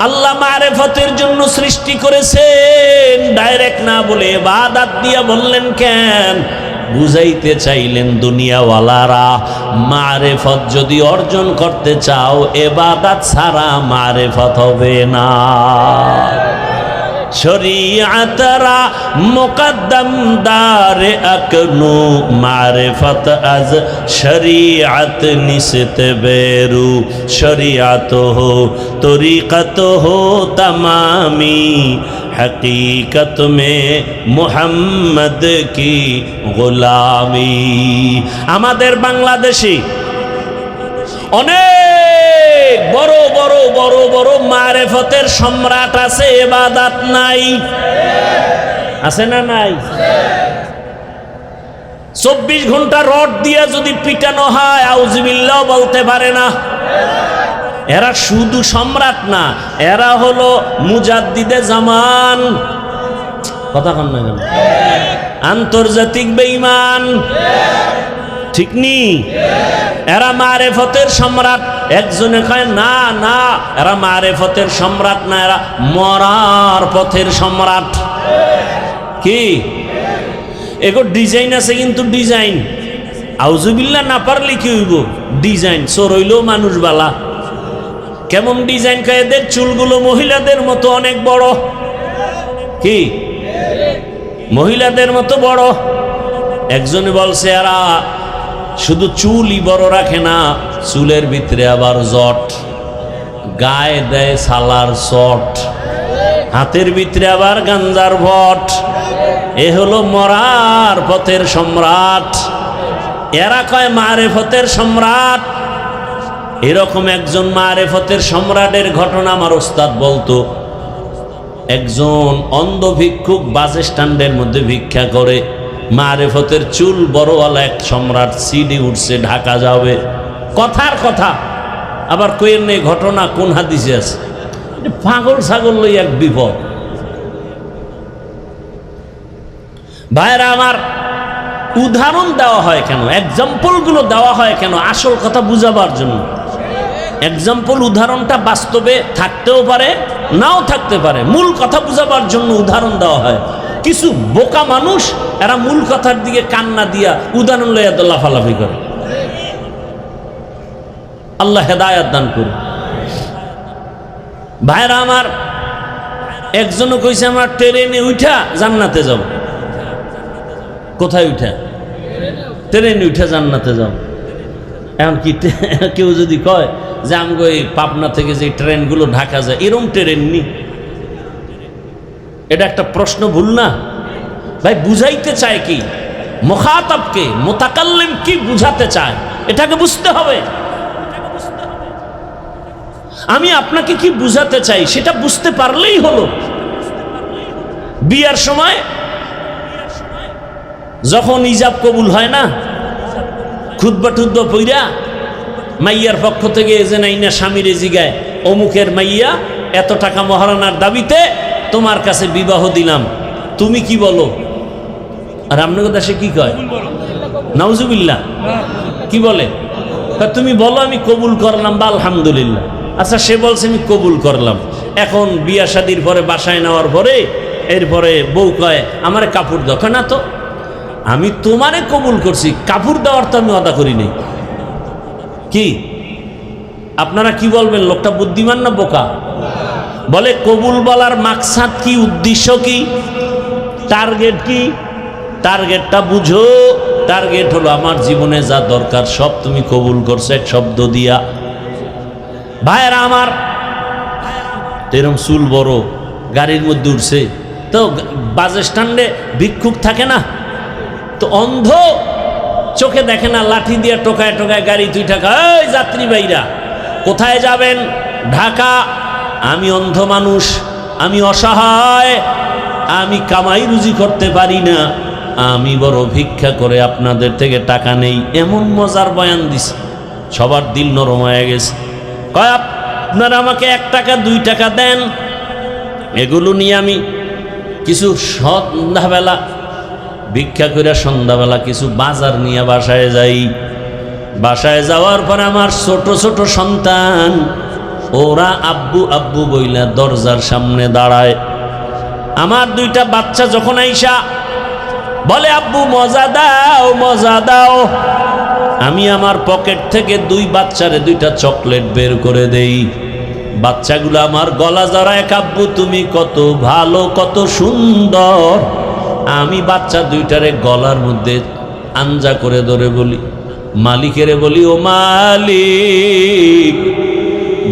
[SPEAKER 1] আল্লাহ মারেফতের জন্য সৃষ্টি করেছেন, ডাইরেক্ট না বলে ইবাদত দিয়া বললেন কেন? বুঝাইতে চাইলেন দুনিয়াওয়ালারা মারেফত যদি অর্জন করতে চাও ইবাদত ছাড়া মারেফত হবে না। শরীয়তরা মুকদ্দম দারে আকনু মারিফত আজ শরীয়ত নিসত বেরু শরীয়ত হো তরিকত হো তমামি हकीकत में मोहम्मद की गुलामी। আমাদের বাংলাদেশে অনেক বড় বড় বড় বড় মারেফতের সম্রাট আছে, ইবাদত নাই। আছে না নাই? 24 ঘন্টা রড দিয়ে যদি পিটানো হয় আউযুবিল্লাহ বলতে পারে না। এরা শুধু সম্রাট না, এরা হলো মুজাদ্দিদে জামান। কথা কন না কেন? আন্তর্জাতিক বেঈমান। ঠিক নি? এরা মারেফতের সম্রাট। একজনে কয় না না, এরা মারেফতের সম্রাট না, এরা মরার পথের সম্রাট। কি এগো ডিজাইন আছে, কিন্তু ডিজাইন আউজুবিল্লাহ না পারলে কি হইব? ডিজাইন চোর হইলেও মানুষ বালা। কেমন ডিজাইন? কয় এদের চুলগুলো মহিলাদের মতো অনেক বড়। কি মহিলাদের মতো বড়? একজনে বলছে এরা শুধু চুলই বড় রাখে না, চুলের ভিতরে আবার জট, গায়ে দেয় সালার চট, হাতের ভিতরে আবার গাঞ্জার ভট। এ হলো মরার পথের সম্রাট। এরা কয় মারেফতের সম্রাট। এরকম একজন মারেফতের সম্রাটের ঘটনা আমার ওস্তাদ বলতো। একজন অন্ধ ভিক্ষুক বাস স্ট্যান্ডের মধ্যে ভিক্ষা করে, মারেফতের চুল বড়ওয়ালা এক সম্রাট সিডি উঠছে, ঢাকা যাবে। কথার কথা, আবার কইের নেই ঘটনা কোন হাদিসে আছে। পাগল ছাগল লই এক বিপদ। ভাইরা আমার, উদাহরণ দেওয়া হয় কেন? এক্সাম্পলগুলো দেওয়া হয় কেন? আসল কথা বুঝাবার জন্য। এক্সাম্পল, উদাহরণটা বাস্তবে থাকতেও পারে, নাও থাকতে পারে। মূল কথা বুঝাবার জন্য উদাহরণ দেওয়া হয়। কিছু বোকা মানুষ এরা মূল কথার দিকে কান্না দিয়া উদাহরণ লইয়া লাফালাফি করে। আল্লাহ হেদায়াত দান করুন। ভাইরা আমার, একজনও কইছে আমরা ট্রেনে উঠা জান্নাতে যাব। কোথায় উঠা? ট্রেনে উঠা জান্নাতে যাব। এখন কি কেউ যদি কয় যে আমগো এই পাবনা থেকে যে ট্রেনগুলো ঢাকা যায়, এরম ট্রেন নি? এটা একটা প্রশ্ন, ভুল না ভাই? বুঝাইতে চায় কি? মুখাতাবকে, মুতাকাল্লিম কি বুঝাতে চায়, এটাকে বুঝতে হবে। আমি আপনাকে কি বুঝাতে চাই সেটা বুঝতে পারলেই হলো। বিয়ার সময় যখন ইজাব কবুল হয় না, খুতবা টুতবা পইরা মাইয়ার পক্ষ থেকে যে নাই না স্বামীর জিগায়, অমুকের মাইয়া এত টাকা মহারানার দাবিতে তোমার কাছে বিবাহ দিলাম, তুমি কি বলো? আর আপনাদের দেশে কি কয়? নাউজুবিল্লাহ। কি বলে? তুমি বলো আমি কবুল করলাম বা আলহামদুলিল্লাহ। আচ্ছা, সে বলছে আমি কবুল করলাম। এখন বিয়া শাদির পরে বাসায় নেওয়ার পরে এরপরে বউ কয় আমারে কাপড় দাও। না তো, আমি তোমারে কবুল করছি, কাপড় দেওয়ার তো আমি অদা করি নাই। কি আপনারা কি বলবেন? লোকটা বুদ্ধিমান না বোকা? বলে কবুল বলার মাকসাদ কি, উদ্দেশ্য কি, টার্গেট কি? টার্গেটটা বুঝো। টার্গেট হলো আমার জীবনে যা দরকার সব তুমি কবুল করছো এক শব্দ দিয়া। ভাইয়েরা আমার, এরকম চুল বড়, গাড়ির মধ্যে উঠছে, তো বাস স্ট্যান্ডে ভিক্ষুক থাকে না, তো অন্ধ চোখে দেখে না, লাঠি দিয়ে টোকায় টোকায় গাড়ি 2 টাকা, এই যাত্রী ভাইরা কোথায় যাবেন? ঢাকা। আমি অন্ধ মানুষ, আমি অসহায়, আমি কামাই রুজি করতে পারি না, আমি বড় ভিক্ষা করে আপনাদের থেকে টাকা নেই। এমন মজার বয়ান দিছে, সবার দিল নরম হয়ে গেছে। কয় আপনারা আমাকে 1 টাকা 2 টাকা দেন, এগুলো নিয়ে আমি কিছু সন্ধ্যাবেলা ভিক্ষা করে সন্ধ্যাবেলা কিছু বাজার নিয়ে বাসায় যাই। বাসায় যাওয়ার পর আমার ছোট ছোট সন্তান ওরা আব্বু আব্বু বইলা দরজার সামনে দাঁড়ায়। আমার 2টা বাচ্চা যখন আইসা বলে আব্বু মজা দাও মজা দাও, আমি আমার পকেট থেকে 2 বাচ্চারে 2টা চকলেট বের করে দেই। বাচ্চাগুলো আমার গলা জড়ায়, আব্বু তুমি কত ভালো কত সুন্দর। আমি বাচ্চা 2টারে গলার মধ্যে আঞ্জা করে ধরে বলি, মালিকেরে বলি ও মালিক।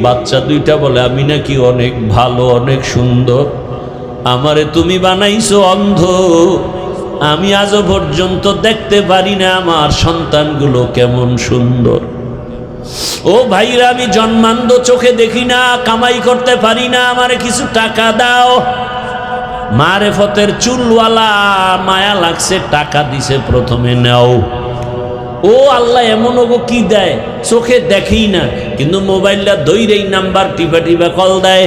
[SPEAKER 1] বাচ্চা 2টা বলে আমি নাকি অনেক ভালো অনেক সুন্দর, আমারে তুমি বানাইছো অন্ধ, আমি আজও পর্যন্ত দেখতে পারি না আমার সন্তানগুলো কেমন সুন্দর। ও ভাইরা, আমি জন্মান্ধ, চোখে দেখি না, কামাই করতে পারি না, আমারে কিছু টাকা দাও। মারেফতের চুলওয়ালা মায়া লাগছে, টাকা দিছে, প্রথমে নাও। ও আল্লাহ, এমন ওগো কি দেয়, চোখে দেখি না কিন্তু মোবাইলটা ধইরেই নাম্বার টিপা টিপা কল দেয়।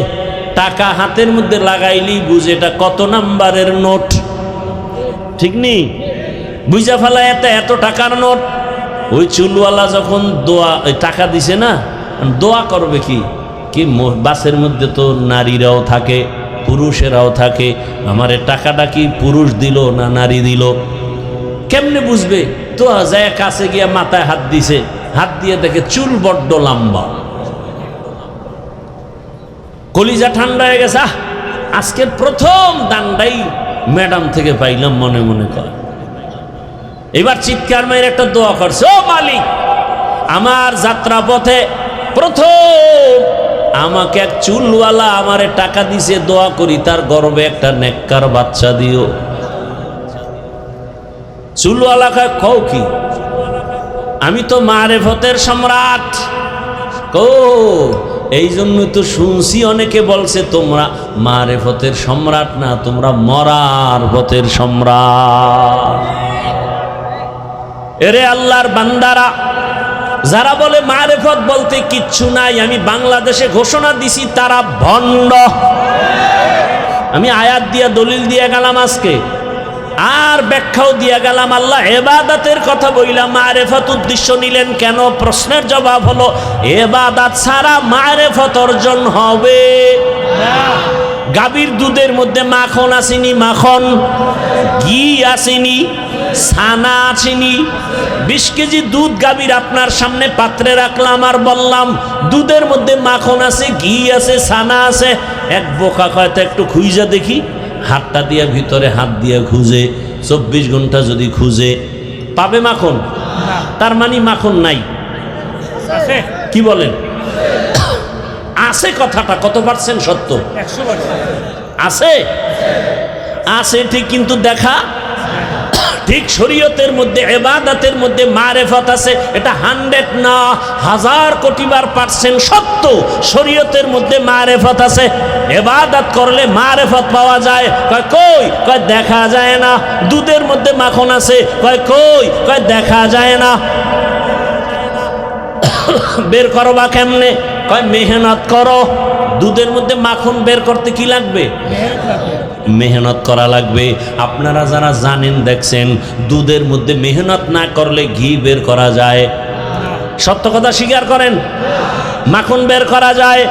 [SPEAKER 1] টাকা হাতের মধ্যে লাগাইলেই বুঝে এটা কত নাম্বারের নোট। ঠিক নেই? বুঝা ফেলা এত টাকার নোট। ওই চুলওয়ালা যখন দোয়া টাকা দিছে না, দোয়া করবে কি কি বাসের মধ্যে তো নারীরাও থাকে, পুরুষেরাও থাকে, আমার টাকাটা কি পুরুষ দিল না নারী দিল, কেমনে বুঝবে? তো যায় কাছে গিয়া মাথায় হাত দিছে, হাত দিয়ে দেখে চুল বড্ড লম্বা, কলিজা ঠান্ডা হয়ে গেছে, আজকের প্রথম দান্ডাই ম্যাডাম থেকে পাইলাম, মনে মনে কর। এবার চিৎকার মেয়ের একটা দোয়া করছে, ও মালিক, আমার যাত্রা পথে প্রথম আমাকে এক চুলওয়ালা আমারে টাকা দিছে, দোয়া করি তার গর্বে একটা নেককার বাচ্চা দিও। চুলওয়ালা কও কি? আমি তো মারেফতের সম্রাট। কো এই জন্য তো শুনছি অনেকে বলছে তোমরা মারেফতের সম্রাট না, তোমরা মরার পথের সম্রাট। এরে আল্লাহর বান্দারা, যারা বলে মারেফত বলতে কিচ্ছু নাই, আমি বাংলাদেশে ঘোষণা দিছি তারা ভণ্ড। আমি আয়াত দিয়া দলিল দিয়ে গেলাম আজকে, আর ব্যাখ্যাও দিয়ে গেলাম। আল্লাহ ইবাদতের কথা বললাম, মারেফত উদ্দেশ্য নিলেন কেন? প্রশ্নের জবাব হলো ইবাদত ছাড়া মারেফত অর্জন হবে না। গাভীর দুধের মধ্যে মাখন আসেনি, মাখন ঘি আসেনি, ছানা আসেনি। 20 কেজি দুধ গাভীর আপনার সামনে পাত্রে রাখলাম আর বললাম দুধের মধ্যে মাখন আছে, ঘি আছে, ছানা আছে। এক বোকা কয়টা একটু খুঁজা দেখি, হাতটা দিয়ে ভিতরে হাত দিয়ে খুঁজে 24 ঘন্টা যদি খুঁজে পাবে মাখন? তার মানে মাখন নাই। কি বলেন? আছে কথাটা কত পার্সেন্ট সত্য? 100% আছে। আছে ঠিক, কিন্তু দেখা ঠিক শরীয়তের মধ্যে ইবাদতের মধ্যে মারেফত আছে, এটা 100 না 1000 কোটি বার % সত্য। শরীয়তের মধ্যে মারেফত আছে, ইবাদত করলে মারেফত পাওয়া যায়। কয় কই? কয় দেখা যায় না। দুধের মধ্যে মাখন আছে, কয় কই? কয় দেখা যায় না। বের করবা কেমনে? কয় মেহনত করো। দুধের মধ্যে মাখন বের করতে কি লাগবে? মেহনত করা লাগবে। আপনারা যারা জানেন দেখছেন, দুধের মধ্যে মেহনত না করলে ঘি বের করা যায়? সত্য কথা স্বীকার করেন, মাখন বের করা যায়।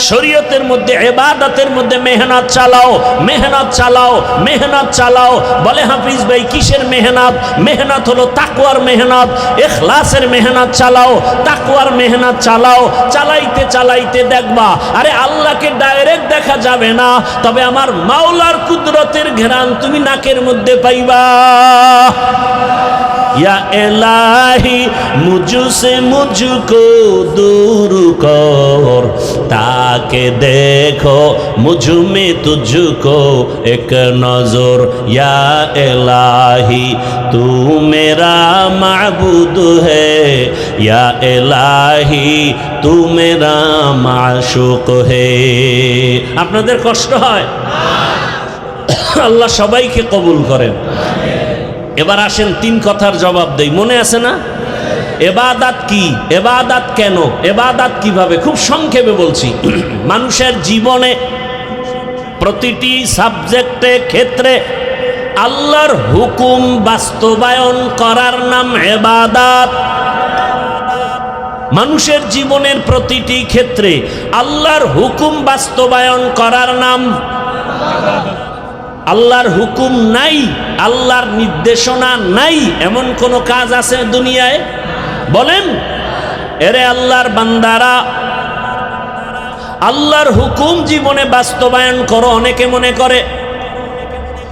[SPEAKER 1] শরীয়তের মধ্যে ইবাদতের মধ্যে মেহনত চালাও, মেহনত চালাও, মেহনত চালাও। বলে হাফিজ ভাই কিসের মেহনত? মেহনত হলো তাকওয়ার মেহনত, ইখলাসের মেহনত চালাও, তাকওয়ার মেহনত চালাও। চালাইতে চালাইতে দেখবা আরে আল্লাহকে ডাইরেক্ট দেখা যাবে না, তবে আমার মাওলার কুদরতের ঘ্রাণ তুমি নাকের মধ্যে পাইবা। या इलाही मुझसे मुझको दूर कर, ताके देखो मुझ में तुझको एक नजर। या इलाही तू मेरा माबूद है, या इलाही तू मेरा माशूक है। আপনাদের কষ্ট হয়? আল্লাহ সবাইকে কবুল করেন। এবার আসেন 3 কথার জবাব দেই, মনে আছে না? ইবাদত কি? ইবাদত কেন? ইবাদত কিভাবে? খুব সংক্ষেপে বলছি। মানুষের জীবনে প্রতিটি সাবজেক্টে ক্ষেত্রে আল্লাহর হুকুম বাস্তবায়ন করার নাম ইবাদত। মানুষের জীবনের প্রতিটি ক্ষেত্রে আল্লাহর হুকুম বাস্তবায়ন করার নাম ইবাদত। আল্লাহর হুকুম নাই, আল্লাহর নির্দেশনা নাই, এমন কোন কাজ আছে দুনিয়ায়? বলেন। এরে আল্লাহর বান্দারা, আল্লাহর হুকুম জীবনে বাস্তবায়ন করো। অনেকে মনে করে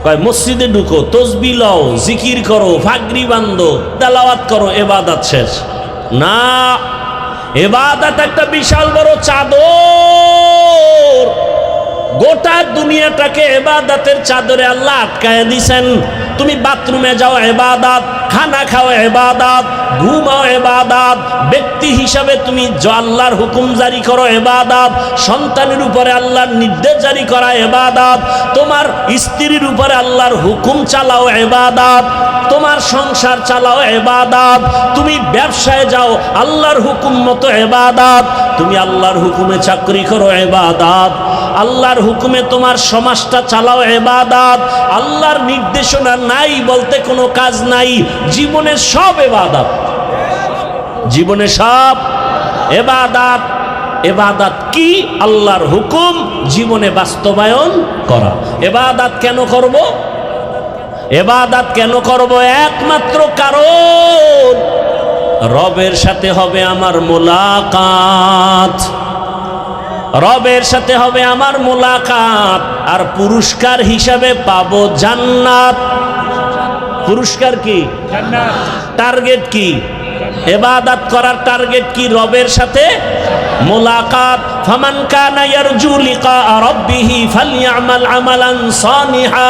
[SPEAKER 1] কয় মসজিদে ঢুকো, তসবিহ লও, জিকির করো, ফাগরি বান্ধো, তেলাওয়াত করো, ইবাদত শেষ। না, ইবাদত একটা বিশাল বড় চাদর। গোটা দুনিয়াটাকে ইবাদতের চাদরে আল্লাহ আটকায় দিয়েছেন। তুমি বাথরুমে যাও ইবাদত, খানা খাও ইবাদত, ঘুমাও ইবাদত, ব্যক্তি হিসাবে তুমি আল্লাহর হুকুম জারি করো ইবাদত, সন্তানের উপরে আল্লাহর নির্দেশ জারি করা ইবাদত, তোমার স্ত্রীর উপরে আল্লাহর হুকুম চালাও ইবাদত, তোমার সংসার চালাও ইবাদত, তুমি ব্যবসায় যাও আল্লাহর হুকুম মতো ইবাদত, তুমি আল্লাহর হুকুমে চাকরি করো ইবাদত, আল্লাহর হুকুমে তোমার সমাজটা চালাও ইবাদত। আল্লাহর নির্দেশনা নাই বলতে কোনো কাজ নাই, জীবনের সব ইবাদত। জীবনে সব ইবাদত। ইবাদত কি? আল্লাহর হুকুম জীবনে বাস্তবায়ন করা। ইবাদত কেন করব? ইবাদত কেন করব? একমাত্র কারণ রবের সাথে হবে আমার মোলাকাত, রবের সাথে হবে আমার মোলাকাত, আর পুরস্কার হিসাবে পাবো জান্নাত। পুরস্কার কি? জান্নাত। টার্গেট কি? ইবাদত করার টার্গেট কি? রবের সাথে মোলাকাত। ফামান কানা ইয়ারজু লিকা রাব্বিহি ফালইআমাল আমালান সালিহা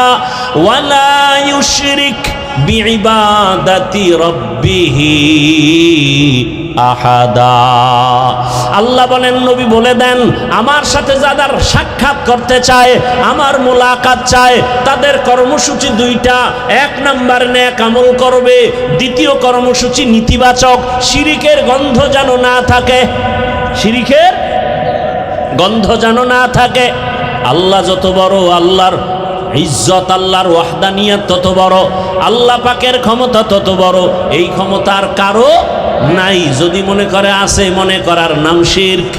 [SPEAKER 1] ওয়া লা ইউশরিক বিইবাদাতি রাব্বিহি আহাদা। আল্লাহ বলেন, নবী বলে দেন, আমার সাথে যাদের সাক্ষাৎ করতে চায়, আমার মোলাকাত চায়, তাদের কর্মসূচি দুইটা। এক নাম্বার নেক আমল করবে, দ্বিতীয় কর্মসূচি নীতিবাচক। শিরিকের গন্ধ যেন না থাকে, শিরিকের গন্ধ যেন না থাকে। আল্লাহ যত বড়, আল্লাহর ইজ্জত, আল্লাহর ওয়াহদানিয়ত তত বড়, আল্লাহ পাকের ক্ষমতা তত বড়। এই ক্ষমতার কারো নাই। যদি মনে করে আছে, মনে করার নাম শিরক।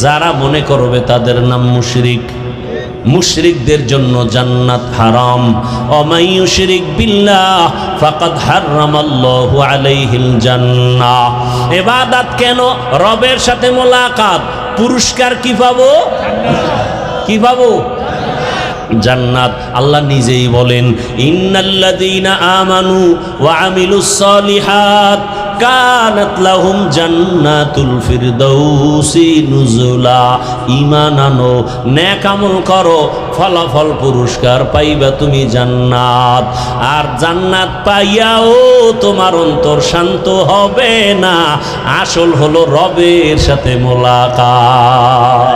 [SPEAKER 1] যারা মনে করবে তাদের নাম মুশরিক। মুশরিকদের জন্য জান্নাত হারাম। ওমাই ইউশরিক বিল্লাহ ফাকাদ হারামাল্লাহু আলাইহিল জান্নাহ। ইবাদত কেন? রবের সাথে মোলাকাত। পুরস্কার কি পাবো? কি পাবো? জান্নাত। আল্লাহ নিজেই বলেন, ইন্নাল্লাযীনা আমানু ওয়া আমিলুস সালিহাত কানাত লাহুম জান্নাতুল ফিরদাউসি নুজুলা। ঈমান আনো, নেক আমল করো, ফলাফল পুরস্কার পাইবা তুমি জান্নাত। আর জান্নাত পাইয়াও তোমার অন্তর শান্ত হবে না। আসল হলো রবের সাথে মোলাকাত।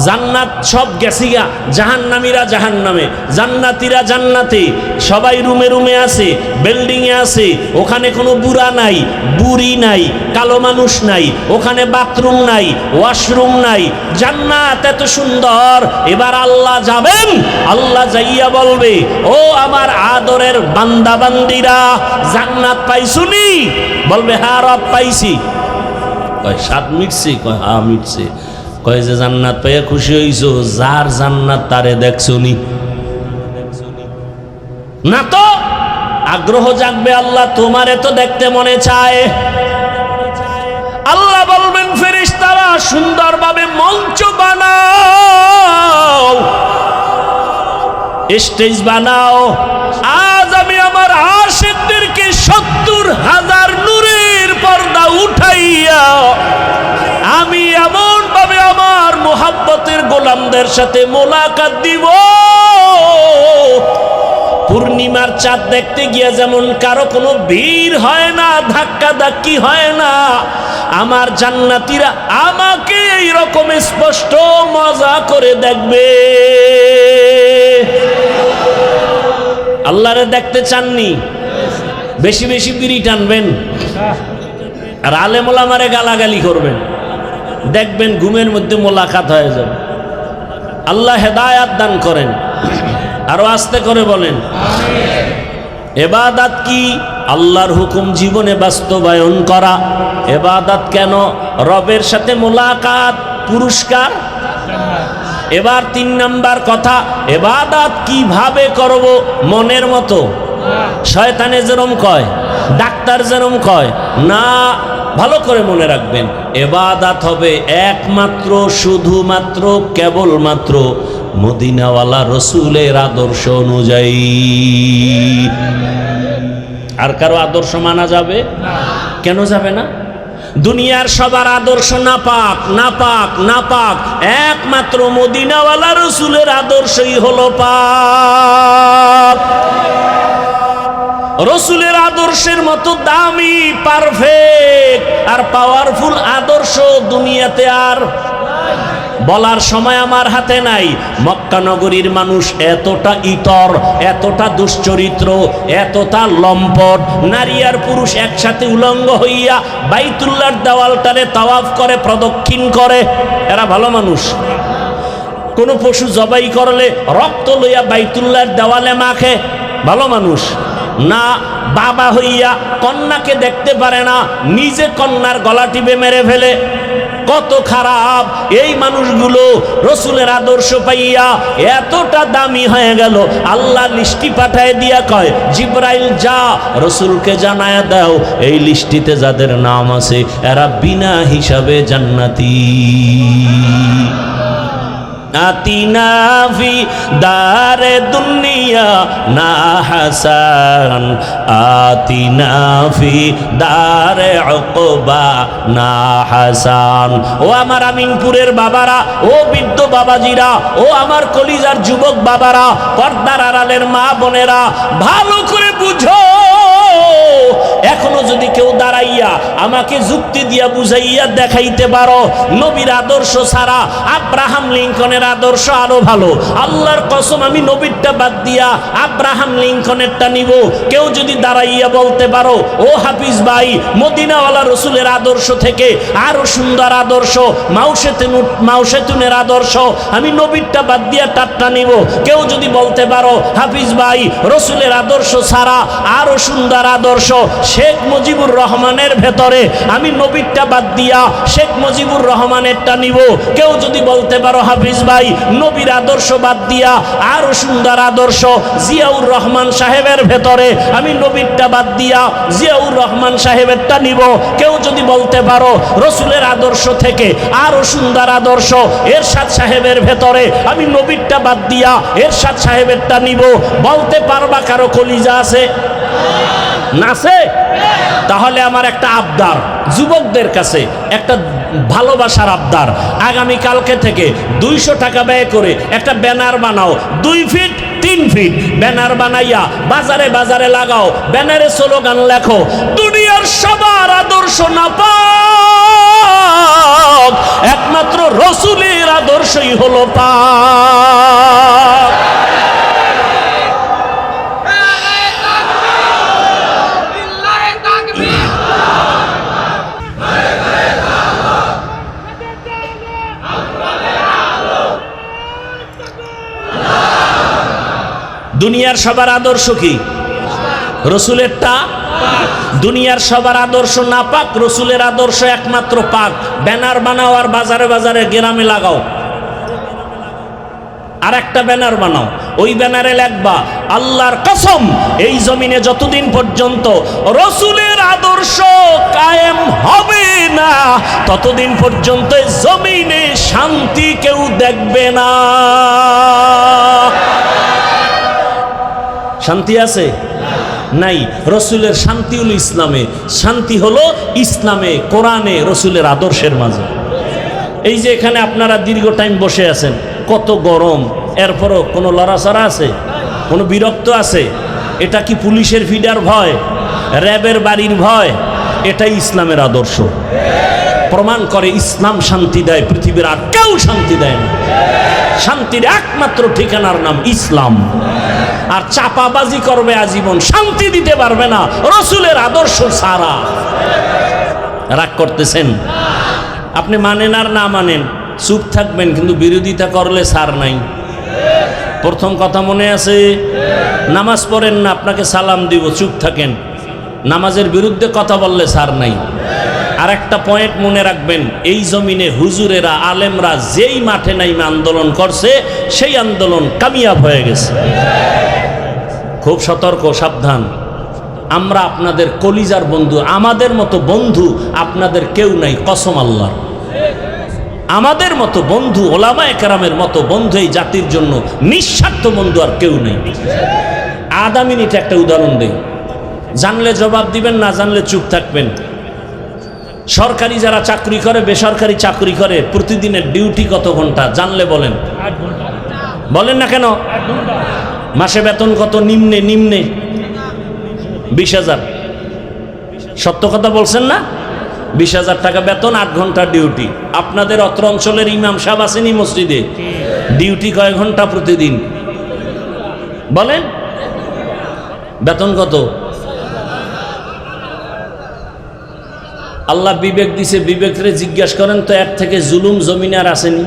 [SPEAKER 1] জান্নাত সব গেছিগা, জাহান্নামীরা জাহান্নামে, জান্নাতীরা জান্নাতে। সবাই রুমে রুমে আছে, বিল্ডিংয়ে আছে। ওখানে কোনো বুড়া নাই, বুড়ি নাই, কালো মানুষ নাই, ওখানে বাথরুম নাই, ওয়াশরুম নাই। জান্নাত এত সুন্দর। এবার আল্লাহ যাবেন, আল্লাহ যাইয়া বলবে, ও আমার আদরের বান্দা বান্দিরা, জান্নাত পাইছুনি? বলবে, হ্যাঁ রব পাইছি। কয় স্বাদ মিটছে? কয় হ্যাঁ মিটছে। কয় যে জান্নাত পাইয়া খুশি হইছো? যার জান্নাত তারে দেখছনি না? তো আগ্রহ জাগবে, আল্লাহ তোমারে তো দেখতে মনে চায়। আল্লাহ বলবেন, ফেরেশতারা সুন্দরভাবে মঞ্চ বানাও, স্টেজ বানাও। আজ আমি আমার আশিকদেরকে ৭০,০০০ নূরের পর্দা উঠাইয়া আমি এমন ভাবে আমার মোহাব্বতের গোলামদের সাথে মোলাকাত দিব। পূর্ণিমার চাঁদ দেখতে গিয়ে যেমন কারো কোনো ভিড় হয় না, ধাক্কা ধাক্কি হয় না, আমার জান্নাতীরা আমাকে এইরকম স্পষ্ট মজা করে দেখবে। আল্লাহরে দেখতে চাননি? বেশি বেশি বিড়ি টানবেন আর আলেম ওলামারে গালাগালি করবেন, দেখবেন ঘুমের মধ্যে মোলাকাত হয়ে যাবে। আল্লাহ হেদায়াত দান করেন। আরো আস্তে করে বলেন, ইবাদত কি? আল্লাহর হুকুম জীবনে বাস্তবায়ন করা। ইবাদত কেন? রবের সাথে মোলাকাত, পুরস্কার। এবার ৩ নাম্বার কথা, ইবাদত কিভাবে করব? মনের মতো, শয়তানে যেরম কয়, ডাক্তার যেরম কয় না। ভালো করে মনে রাখবেন, ইবাদত হবে একমাত্র, শুধুমাত্র, কেবলমাত্র মদিনাওয়ালা রসুলের আদর্শ অনুযায়ী। আর কারো আদর্শ মানা যাবে? কেন যাবে না? দুনিয়ার সবার আদর্শ নাপাক, নাপাক, নাপাক। একমাত্র মদিনাওয়ালা রসুলের আদর্শই হলো পাক। রসুলের আদর্শের মতো দামি, পারফেক্ট আর পাওয়ারফুল আদর্শ দুনিয়াতে আর বলার সময় আমার হাতে নাই। মক্কা নগরীর মানুষ এতটা ইতর, এতটা দুশ্চরিত্র, এতটা লম্পট। নারী আর পুরুষ একসাথে উলঙ্গ হইয়া বাইতুল্লাহর দেওয়ালটারে তাওয়াফ করে, প্রদক্ষিণ করে। এরা ভালো মানুষ? কোনো পশু জবাই করলে রক্ত লইয়া বাইতুল্লাহর দেওয়ালে মাখে, ভালো মানুষ না। বাবা হইয়া কন্যাকে দেখতে পারে না, নিজে কন্যার গলা টিপে মেরে ফেলে। কত খারাপ এই মানুষগুলো। রসুলের আদর্শ পাইয়া এতটা দামি হয়ে গেল, আল্লাহ লিস্টি পাঠায় দিয়া কয়, জিব্রাইল যা রসুলকে জানায় দাও এই লিস্টিতে যাদের নাম আছে এরা বিনা হিসাবে জান্নাতি। আতিনা ফি দারে দুনিয়া না হাসান, আতিনা ফি দারে উকবা না হাসান। ও আমার আমিনপুরের বাবারা, ও বৃদ্ধ বাবাজিরা, ও আমার কলিজার যুবক বাবারা, পর্দার আড়ালের মা বোনেরা, ভালো করে বুঝো। এখনো যদি কেউ দাঁড়াইয়া আমাকে যুক্তি দিয়া বুঝাইয়া দেখাইতে পারো নবীর আদর্শ ছাড়া আব্রাহাম লিঙ্কনের আদর্শ আরো ভালো, আল্লাহর কসম আমি নবীরটা বাদ দিয়া আব্রাহাম লিঙ্কনেরটা নিব। কেউ যদি দাঁড়াইয়া বলতে পারো ও হাফিজ ভাই মদিনাওয়ালা রসুলের আদর্শ থেকে আরো সুন্দর আদর্শ মাউশেতুনের আদর্শ, আমি নবীরটা বাদ দিয়া তারটা নিব। কেউ যদি বলতে পারো হাফিজ ভাই রসুলের আদর্শ ছাড়া আরো সুন্দর আদর্শ শেখ মুজিবুর রহমানের ভেতরে, আমি নবীরটা বাদ দিয়া শেখ মুজিবুর রহমানেরটা নিব। কেউ যদি বলতে পারো হাফিজ ভাই নবীর আদর্শ বাদ দিয়া আরো সুন্দর আদর্শ জিয়াউর রহমান সাহেবের ভেতরে, আমি নবীরটা বাদ দিয়া জিয়াউর রহমান সাহেবেরটা নিব। কেউ যদি বলতে পারো রসুলের আদর্শ থেকে আরো সুন্দর আদর্শ এরশাদ সাহেবের ভেতরে, আমি নবীরটা বাদ দিয়া এরশাদ সাহেবেরটা নিব। বলতে পারবা কারো কলিজা আছে? নাছে? তাহলে আমার একটা আবদার যুবকদের কাছে, একটা ভালোবাসার আবদার, আগামী কালকে থেকে 200 টাকা ব্যয় করে একটা ব্যানার বানাও, 2 ফিট 3 ফিট ব্যানার বানাইয়া বাজারে বাজারে লাগাও। ব্যানারে স্লোগান লেখো, দুনিয়ার সবার আদর্শ না পাক, একমাত্র রসুলের আদর্শই হলো পাক। দুনিয়ার সবার আদর্শ কি? রসুলেরটা। দুনিয়ার সবার আদর্শ না পাক, রসুলের আদর্শ একমাত্র পাক। ব্যানার বানাও আর বাজারে বাজারে গ্রামে লাগাও। আর একটা ব্যানার বানাও, ওই ব্যানারে লেখবা, আল্লাহর কসম এই জমিনে যতদিন পর্যন্ত রসুলের আদর্শ কায়েম হবে না ততদিন পর্যন্ত জমিনে শান্তি কেউ দেখবে না। শান্তি আছে? নাই। রসুলের শান্তি হলো ইসলামে, শান্তি হলো ইসলামে, কোরআনে, রসুলের আদর্শের মাঝে। এই যে এখানে আপনারা দীর্ঘ টাইম বসে আছেন, কত গরম, এরপরও কোনো লড়াচড়া আছে? কোনো বিরক্ত আছে? এটা কি পুলিশের ফিডার ভয়, র্যাবের বাড়ির ভয়? এটাই ইসলামের আদর্শ। প্রমাণ করে ইসলাম শান্তি দেয়, পৃথিবীর আর কেউ শান্তি দেয় না। শান্তির একমাত্র ঠিকানার নাম ইসলাম। আর চাপাবাজি করবে আজীবন, শান্তি দিতে পারবে না রসুলের আদর্শ ছাড়া। রাগ করতেছেন? আপনি মানেন আর না মানেন চুপ থাকবেন, কিন্তু বিরোধিতা করলে ছাড় নাই। প্রথম কথা মনে আছে? নামাজ পড়েন না, আপনাকে সালাম দিব, চুপ থাকেন। নামাজের বিরুদ্ধে কথা বললে ছাড় নাই। আর একটা পয়েন্ট মনে রাখবেন, এই জমিনে হুজুরেরা আলেমরা যেই মাঠে নাইমে আন্দোলন করছে সেই আন্দোলন কামিয়াব হয়ে গেছে। খুব সতর্ক, সাবধান। আমরা আপনাদের কলিজার বন্ধু, আমাদের মতো বন্ধু আপনাদের কেউ নাই, কসম আল্লাহ। আমাদের মতো বন্ধু, ওলামায়ে কেরামের মতো বন্ধু এই জাতির জন্য নিঃস্বার্থ বন্ধু আর কেউ নেই। আধা মিনিট একটা উদাহরণ দেই, জানলে জবাব দিবেন, না জানলে চুপ থাকবেন। সরকারি যারা চাকরি করে, বেসরকারি চাকরি করে, প্রতিদিনের ডিউটি কত ঘন্টা জানলে বলেন? 8 ঘন্টা। বলেন না কেন? 8 ঘন্টা। মাসে বেতন কত? নিম্নে 20,000। সত্য কথা বলছেন না? 20,000 টাকা বেতন, 8 ঘন্টা ডিউটি। আপনাদের অত্র অঞ্চলের ইমাম সাহেব আসেনি মসজিদে, ডিউটি কয় ঘন্টা প্রতিদিন? বলেন, বেতন কত? আল্লাহ বিবেক দিছে, বিবেকরে জিজ্ঞাসা করেন তো, এর থেকে জুলুম জমিনে আর আসেনি?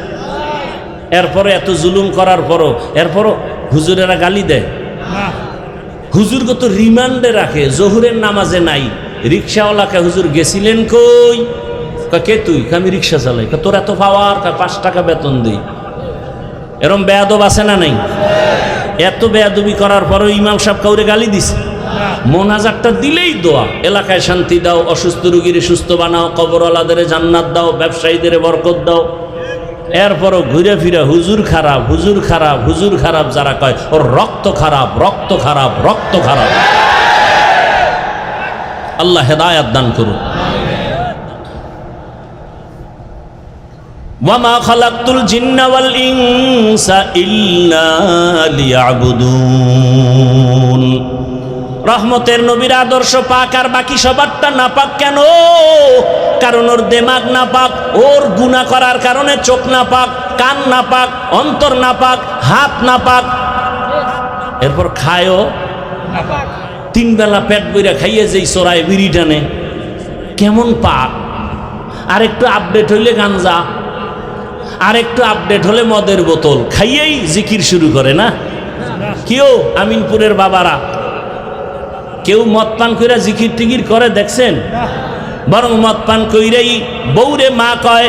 [SPEAKER 1] এরপরে এত জুলুম করার পরও এরপরও হুজুরেরা গালি দেয়। হুজুর কত রিমান্ডে রাখে, জোহরের নামাজে নাই। রিক্সাওয়ালাকে হুজুর গেছিলেন কই? কে তুই? আমি রিক্সা চালাই। তোর এত পাওয়ার? 5 টাকা বেতন দিই। এরম বেয়াদব আছে না নাই? এত বেয়াদবি করার পরেও ইমাম সাহেব কাউরে গালি দিছে? মোনাজাতটা দিলেই দোয়া, এলাকায় শান্তি দাও, অসুস্থ রোগীর সুস্থ বানাও, কবরওয়ালাদের জান্নাত দাও, ব্যবসায়ীদের বরকত দাও। এরপরও ঘুরে ফিরে হুজুর খারাপ, হুজুর খারাপ, হুজুর খারাপ যারা কয়, ওর রক্ত খারাপ, রক্ত খারাপ, রক্ত খারাপ। আল্লাহ হেদায়াত দান করুন। ওয়ামা খালাকতুল জিন্না ওয়াল ইনসা ইল্লা লিয়াবুদুন। রহমতের নবীর আদর্শ পাক, আর বাকি সবারটা নাপাক কেন? কারণ ওর দেমাগ নাপাক, ওর গুনাহ করার কারণে চোখ নাপাক, কান নাপাক, অন্তর নাপাক, হাত নাপাক। এরপর খায়ও নাপাক। 3 বেলা পেট বইরা খাইয়ে যেই চোরায় বিড়ি টানে, কেমন পাক। আর একটু আপডেট হইলে গাঞ্জা, আর একটু আপডেট হলে মদের বোতল, খাইয়েই জিকির শুরু করে না? কেউ আমিনপুরের বাবারা কেউ মদ পান কইরা জিকির টিকির করে দেখছেন? বরং মদ পান কইরাই বউরে মা কয়।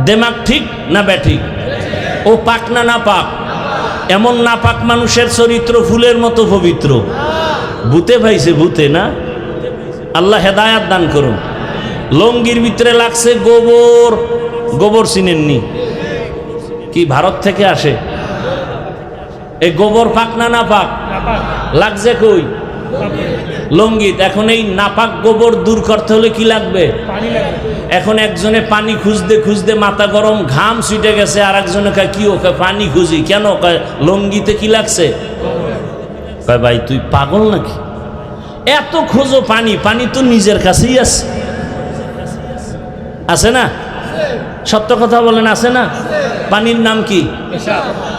[SPEAKER 1] দেমাগ ঠিক না ব্যাঠিক? ও পাক না না পাক? এমন না পাক মানুষের চরিত্র ফুলের মতো পবিত্র। ভূতে ভাইছে, ভূতে না? আল্লাহ হেদায়াত দান করুন। লঙ্গির ভিতরে লাগছে গোবর। গোবর চিনেননি? কি ভারত থেকে আসে? এই গোবর পাক না না পাক? লাগছে কই? লঙ্গিত। এখন এই নাপাক গোবর দূর করতে হলে কি লাগবে? এখন একজনে পানি খুঁজতে খুঁজতে মাথা গরম, ঘাম ছুটে গেছে। আর একজনে কয় কি? ওকে পানি খুঁজি কেন? কয় লঙ্গিতে কি লাগছে? কয় ভাই তুই পাগল নাকি? এত খোঁজো পানি, পানি তো নিজের কাছেই আছে। আছে না? সত্য কথা বলেন, আছে না? পানির নাম কি?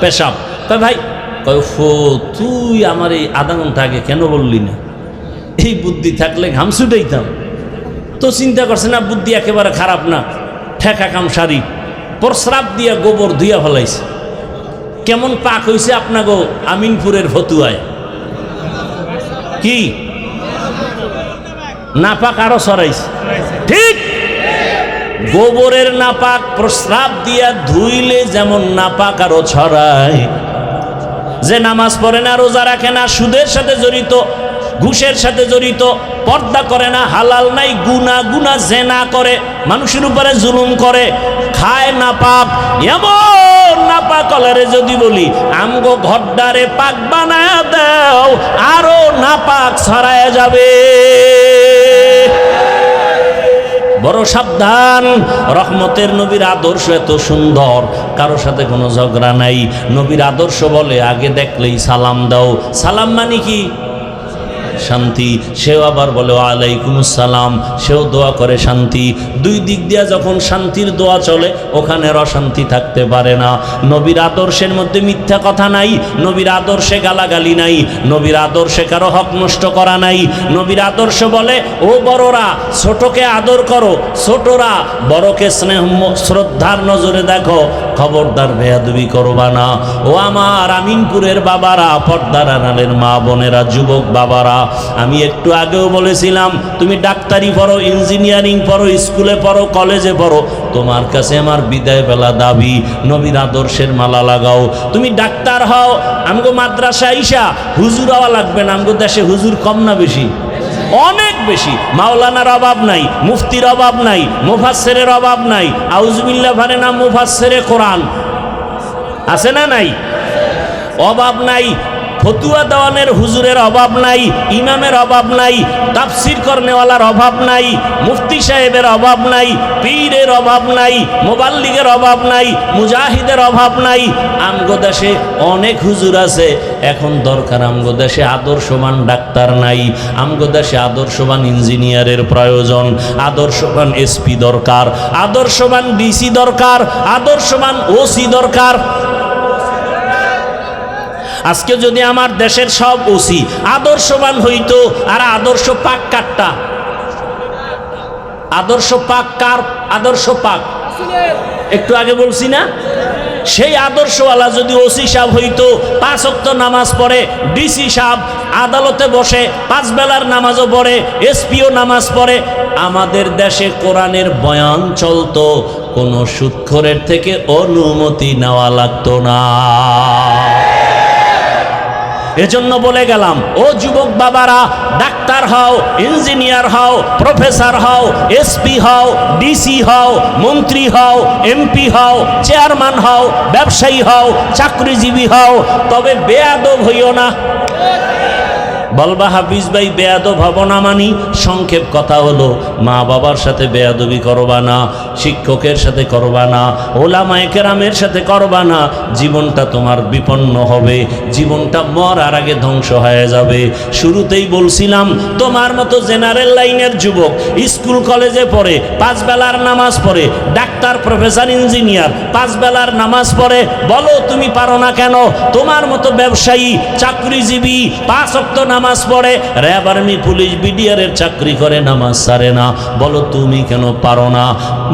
[SPEAKER 1] পেশাব। কয় ভাই, কয় ফো তুই আমার এই আধা ঘন্টা আগে কেন বললি না? এই বুদ্ধি থাকলে ঘাম ছুটাইতাম। তো চিন্তা করছে না, বুদ্ধি একেবারে খারাপ না, ঠেকা কাম সারি। প্রস্রাব দিয়া গোবর ধুইয়া ফেলাইছে। কেমন পাক হইছে আপনাগো আমিনপুরের ফতুয়ায়? কি নাপাক আরো সরাইছে? ঠিক। গোবরের নাপাক প্রস্রাব দিয়া ধুইলে যেমন নাপাক আরো ছড়ায়। যে নামাজ পড়ে না, রোজা রাখে না, সুদের সাথে জড়িত, ঘুষের সাথে জড়িত, পর্দা করে না, হালাল নাই, গুনা গুনা জেনা করে, মানুষের উপরে জুলুম করে, খায় নাপাক, এমন নাপাক কলারে যদি বলি আমগো ঘরডারে পাক বানায় দাও, আরো নাপাক ছড়ায় যাবে। বড় সাবধান। রহমতের নবীর আদর্শ এত সুন্দর, কারো সাথে কোনো ঝগড়া নাই। নবীর আদর্শ বলে আগে দেখলেই সালাম দাও। সালাম মানে কি? শান্তি। সেও আবার বলে ওয়ালাইকুম আসসালাম, সেও দোয়া করে শান্তি। দুই দিক দিয়া যখন শান্তির দোয়া চলে, ওখানে অশান্তি থাকতে পারে না। নবীর আদর্শের মধ্যে মিথ্যা কথা নাই, নবীর আদর্শে গালাগালি নাই, নবীর আদর্শে কারো হক নষ্ট করা নাই। নবীর আদর্শ বলে ও বড়রা ছোটকে আদর করো, ছোটরা বড়কে স্নেহ শ্রদ্ধার নজরে দেখো, খবরদার বেয়াদবি করবা না। ও আমার আমিনপুরের বাবারা, পর্দার আড়ালের মা বোনেরা, যুবক বাবারা, আমি একটু আগেও বলেছিলাম তুমি ডাক্তারি পড়ো, ইঞ্জিনিয়ারিং পড়ো, স্কুলে পড়ো, কলেজে পড়ো, তোমার কাছে আমার বিদায় বেলা দাবি নবীর আদর্শের মালা লাগাও। তুমি ডাক্তার হও, আমগো মাদ্রাসা আইসা হুজুর হওয়া লাগবে না। আমগো দেশে হুজুর কম না বেশি? অনেক বেশি। মাওলানার অভাব নাই, মুফতির অভাব নাই, মুফাসসিরের অভাব নাই। আউযুবিল্লাহ পারে না মুফাসসিরে কোরআন আছে না নাই? অভাব নাই। ফতুয়া দেওয়ানের হুজুরের অভাব নাই, ইমামের অভাব নাই, তাফসির করনেওয়ালার অভাব নাই, মুফতি সাহেবের অভাব নাই, পীরের অভাব নাই, মুবাল্লিগের অভাব নাই, মুজাহিদের অভাব নাই। আমগো দেশে অনেক হুজুর আছে। এখন দরকার আমগো দেশে আদর্শবান ডাক্তার নাই, আমগো দেশে আদর্শবান ইঞ্জিনিয়ারের প্রয়োজন, আদর্শবান এসপি দরকার, আদর্শবান ডিসি দরকার, আদর্শবান ওসি দরকার। আজকে যদি আমার দেশের সব ওসি আদর্শবান হইতো, আর আদর্শ পাক কাটটা, আদর্শ পাক কার? আদর্শ পাক একটু আগে বলছি না? সেই আদর্শওয়ালা যদি ওসি সাহেব হইতো, 5 ওয়াক্ত নামাজ পড়ে, ডিসি সাহেব আদালতে বসে 5 বেলার নামাজও পড়ে, এসপিও নামাজ পড়ে, আমাদের দেশে কোরআনের বয়ান চলতো, কোনো সুদখোরের থেকে অনুমতি নেওয়া লাগতো না। এজন্য বলে গেলাম, ও যুবক বাবারা, ডাক্তার হও, ইঞ্জিনিয়ার হও, প্রফেসর হও, এসপি হও, ডিসি হও, মন্ত্রী হও, এমপি হও, চেয়ারম্যান হও, ব্যবসায়ী হও, চাকরিজীবী হও, তবে বেয়াদব হইও না। বলবা হাফিজ ভাই বেয়াদব হব না মানি? সংক্ষেপ কথা হলো, মা বাবার সাথে বেয়াদবি করবা না, শিক্ষকের সাথে করবা না, ওলামায়ে কেরামের সাথে করবা না, জীবনটা তোমার বিপন্ন হবে, জীবনটা মরার আগে ধ্বংস হয়ে যাবে। শুরুতেই বলছিলাম, তোমার মতো জেনারেল লাইনের যুবক স্কুল কলেজে পড়ে, 5 বেলার নামাজ পড়ে, ডাক্তার প্রফেসর ইঞ্জিনিয়ার 5 বেলার নামাজ পড়ে, বলো তুমি পারো না কেন? তোমার মতো ব্যবসায়ী চাকরিজীবী 5 ওয়াক্ত নামাজ পড়ে, র্যাব আর্মি পুলিশ বিডিআরের চাকরি করে, নামাজ ছাড়ে না, বলো তুমি কেন পারো না?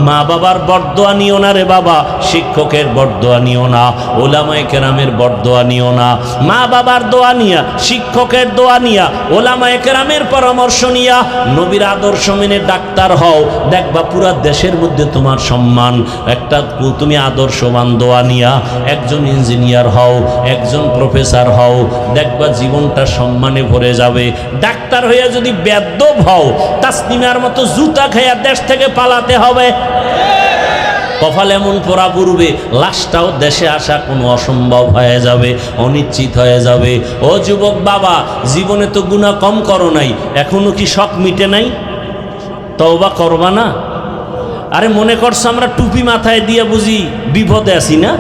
[SPEAKER 1] মা বাবার বরদোয়া নিও না রে বাবা, শিক্ষকের বরদোয়া নিও না, ওলামায়ে কেরামের বরদোয়া নিও না। মা বাবার দোয়া নিয়া, শিক্ষকের দোয়া নিয়া, ওলামায়ে কেরামের পরামর্শ নিয়া নবীর আদর্শ মেনে ডাক্তার হও, দেখবা পুরা দেশের মধ্যে তোমার সম্মান। একটা তুমি আদর্শবান দোয়া নিয়া একজন ইঞ্জিনিয়ার হও, একজন প্রফেসর হও, দেখবা জীবনটা সম্মানে ভরে যাবে। ডাক্তার হইয়া যদি বেয়াদব হও, তাসনিমার মতো জুতা খাইয়া দেশ থেকে পালাতে হবে। কপাল এমন পোড়া পড়বে, লাশটাও দেশে আসা কোনো অসম্ভব হয়ে যাবে, অনিশ্চিত হয়ে যাবে। ও যুবক বাবা, জীবনে তো গুনাহ কম করো নাই, এখনো কি শখ মিটে নাই? তওবা করবা না? আরে মনে করছো আমরা টুপি মাথায় দিয়ে বুঝি বিপদে আছি না?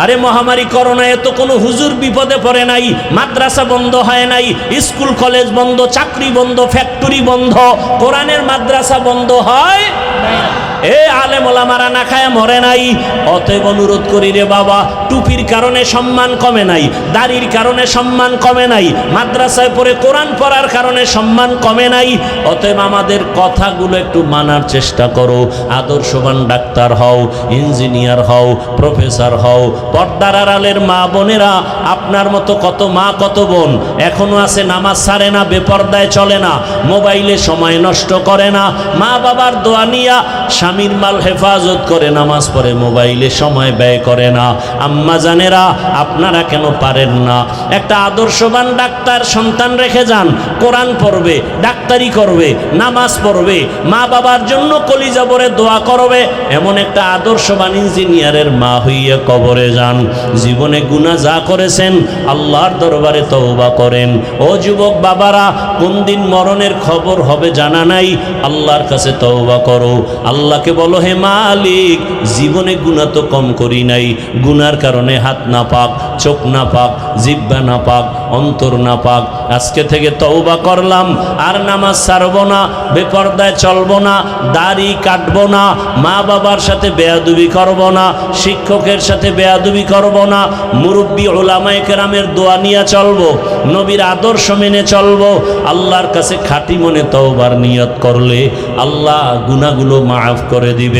[SPEAKER 1] আরে মহামারী করোনায় তো কোনো হুজুর বিপদে পড়ে নাই, মাদ্রাসা বন্ধ হয় নাই, স্কুল কলেজ বন্ধ, চাকরি বন্ধ, ফ্যাক্টরি বন্ধ, কোরআনের মাদ্রাসা বন্ধ হয়? এ আলেম ওলামারা না খায় মরে নাই। অতএব অনুরোধ করি রে বাবা, টুপির কারণে সম্মান কমে নাই, দাড়ির কারণে সম্মান কমে নাই, মাদ্রাসায় পড়ে কোরআন পড়ার কারণে সম্মান কমে নাই। অতএব আমাদের কথাগুলো একটু মানার চেষ্টা করো। আদর্শবান ডাক্তার হও, ইঞ্জিনিয়ার হও, প্রফেসর হও। পর্দার আড়ালের মা বোনেরা, আপনার মতো কত মা কত বোন এখনো আছে নামাজ ছাড়ে না, বেপর্দায় চলে না, মোবাইলে সময় নষ্ট করে না, মা বাবার দোয়া নিয়া স্বামীর মাল হেফাজত করে নামাজ পড়ে, মোবাইলে সময় ব্যয় করে না। আম্মা জানেরা, আপনারা কেন পারেন না? একটা আদর্শবান ডাক্তার সন্তান রেখে যান, কোরআন পড়বে, ডাক্তারি করবে, নামাজ পড়বে, মা বাবার জন্য কলিজা ভরে দোয়া করবে। এমন একটা আদর্শবান ইঞ্জিনিয়ারের মা হইয়া কবরে যান। জীবনে গুনাহ যা করেছেন আল্লাহর দরবারে তওবা করেন। ও যুবক বাবারা, কোন দিন মরণের খবর হবে জানা নাই, আল্লাহর কাছে তওবা করো। আল্লাহকে বলো, হে মালিক, জীবনে গুনাহ তো কম করি নাই, গুনার কারণে হাত না পাক, চোখ না পাক, জিহ্বা না পাক, অন্তর না পাক, আজকে থেকে তওবা করলাম, আর নামাজ ছাড়বো না, বেপরদায় চলবো না, দাড়ি কাটবো না, মা বাবার সাথে বেয়াদবি করব না, শিক্ষকের সাথে বেয়াদবি করব না, মুরব্বী উলামায়ে কেরামের দোয়া নিয়ে চলবো, নবীর আদর্শ মেনে চলবো। আল্লাহর কাছে খাঁটি মনে তওবার নিয়ত করলে আল্লাহ গুনাহগুলো মাফ করে দিবেন।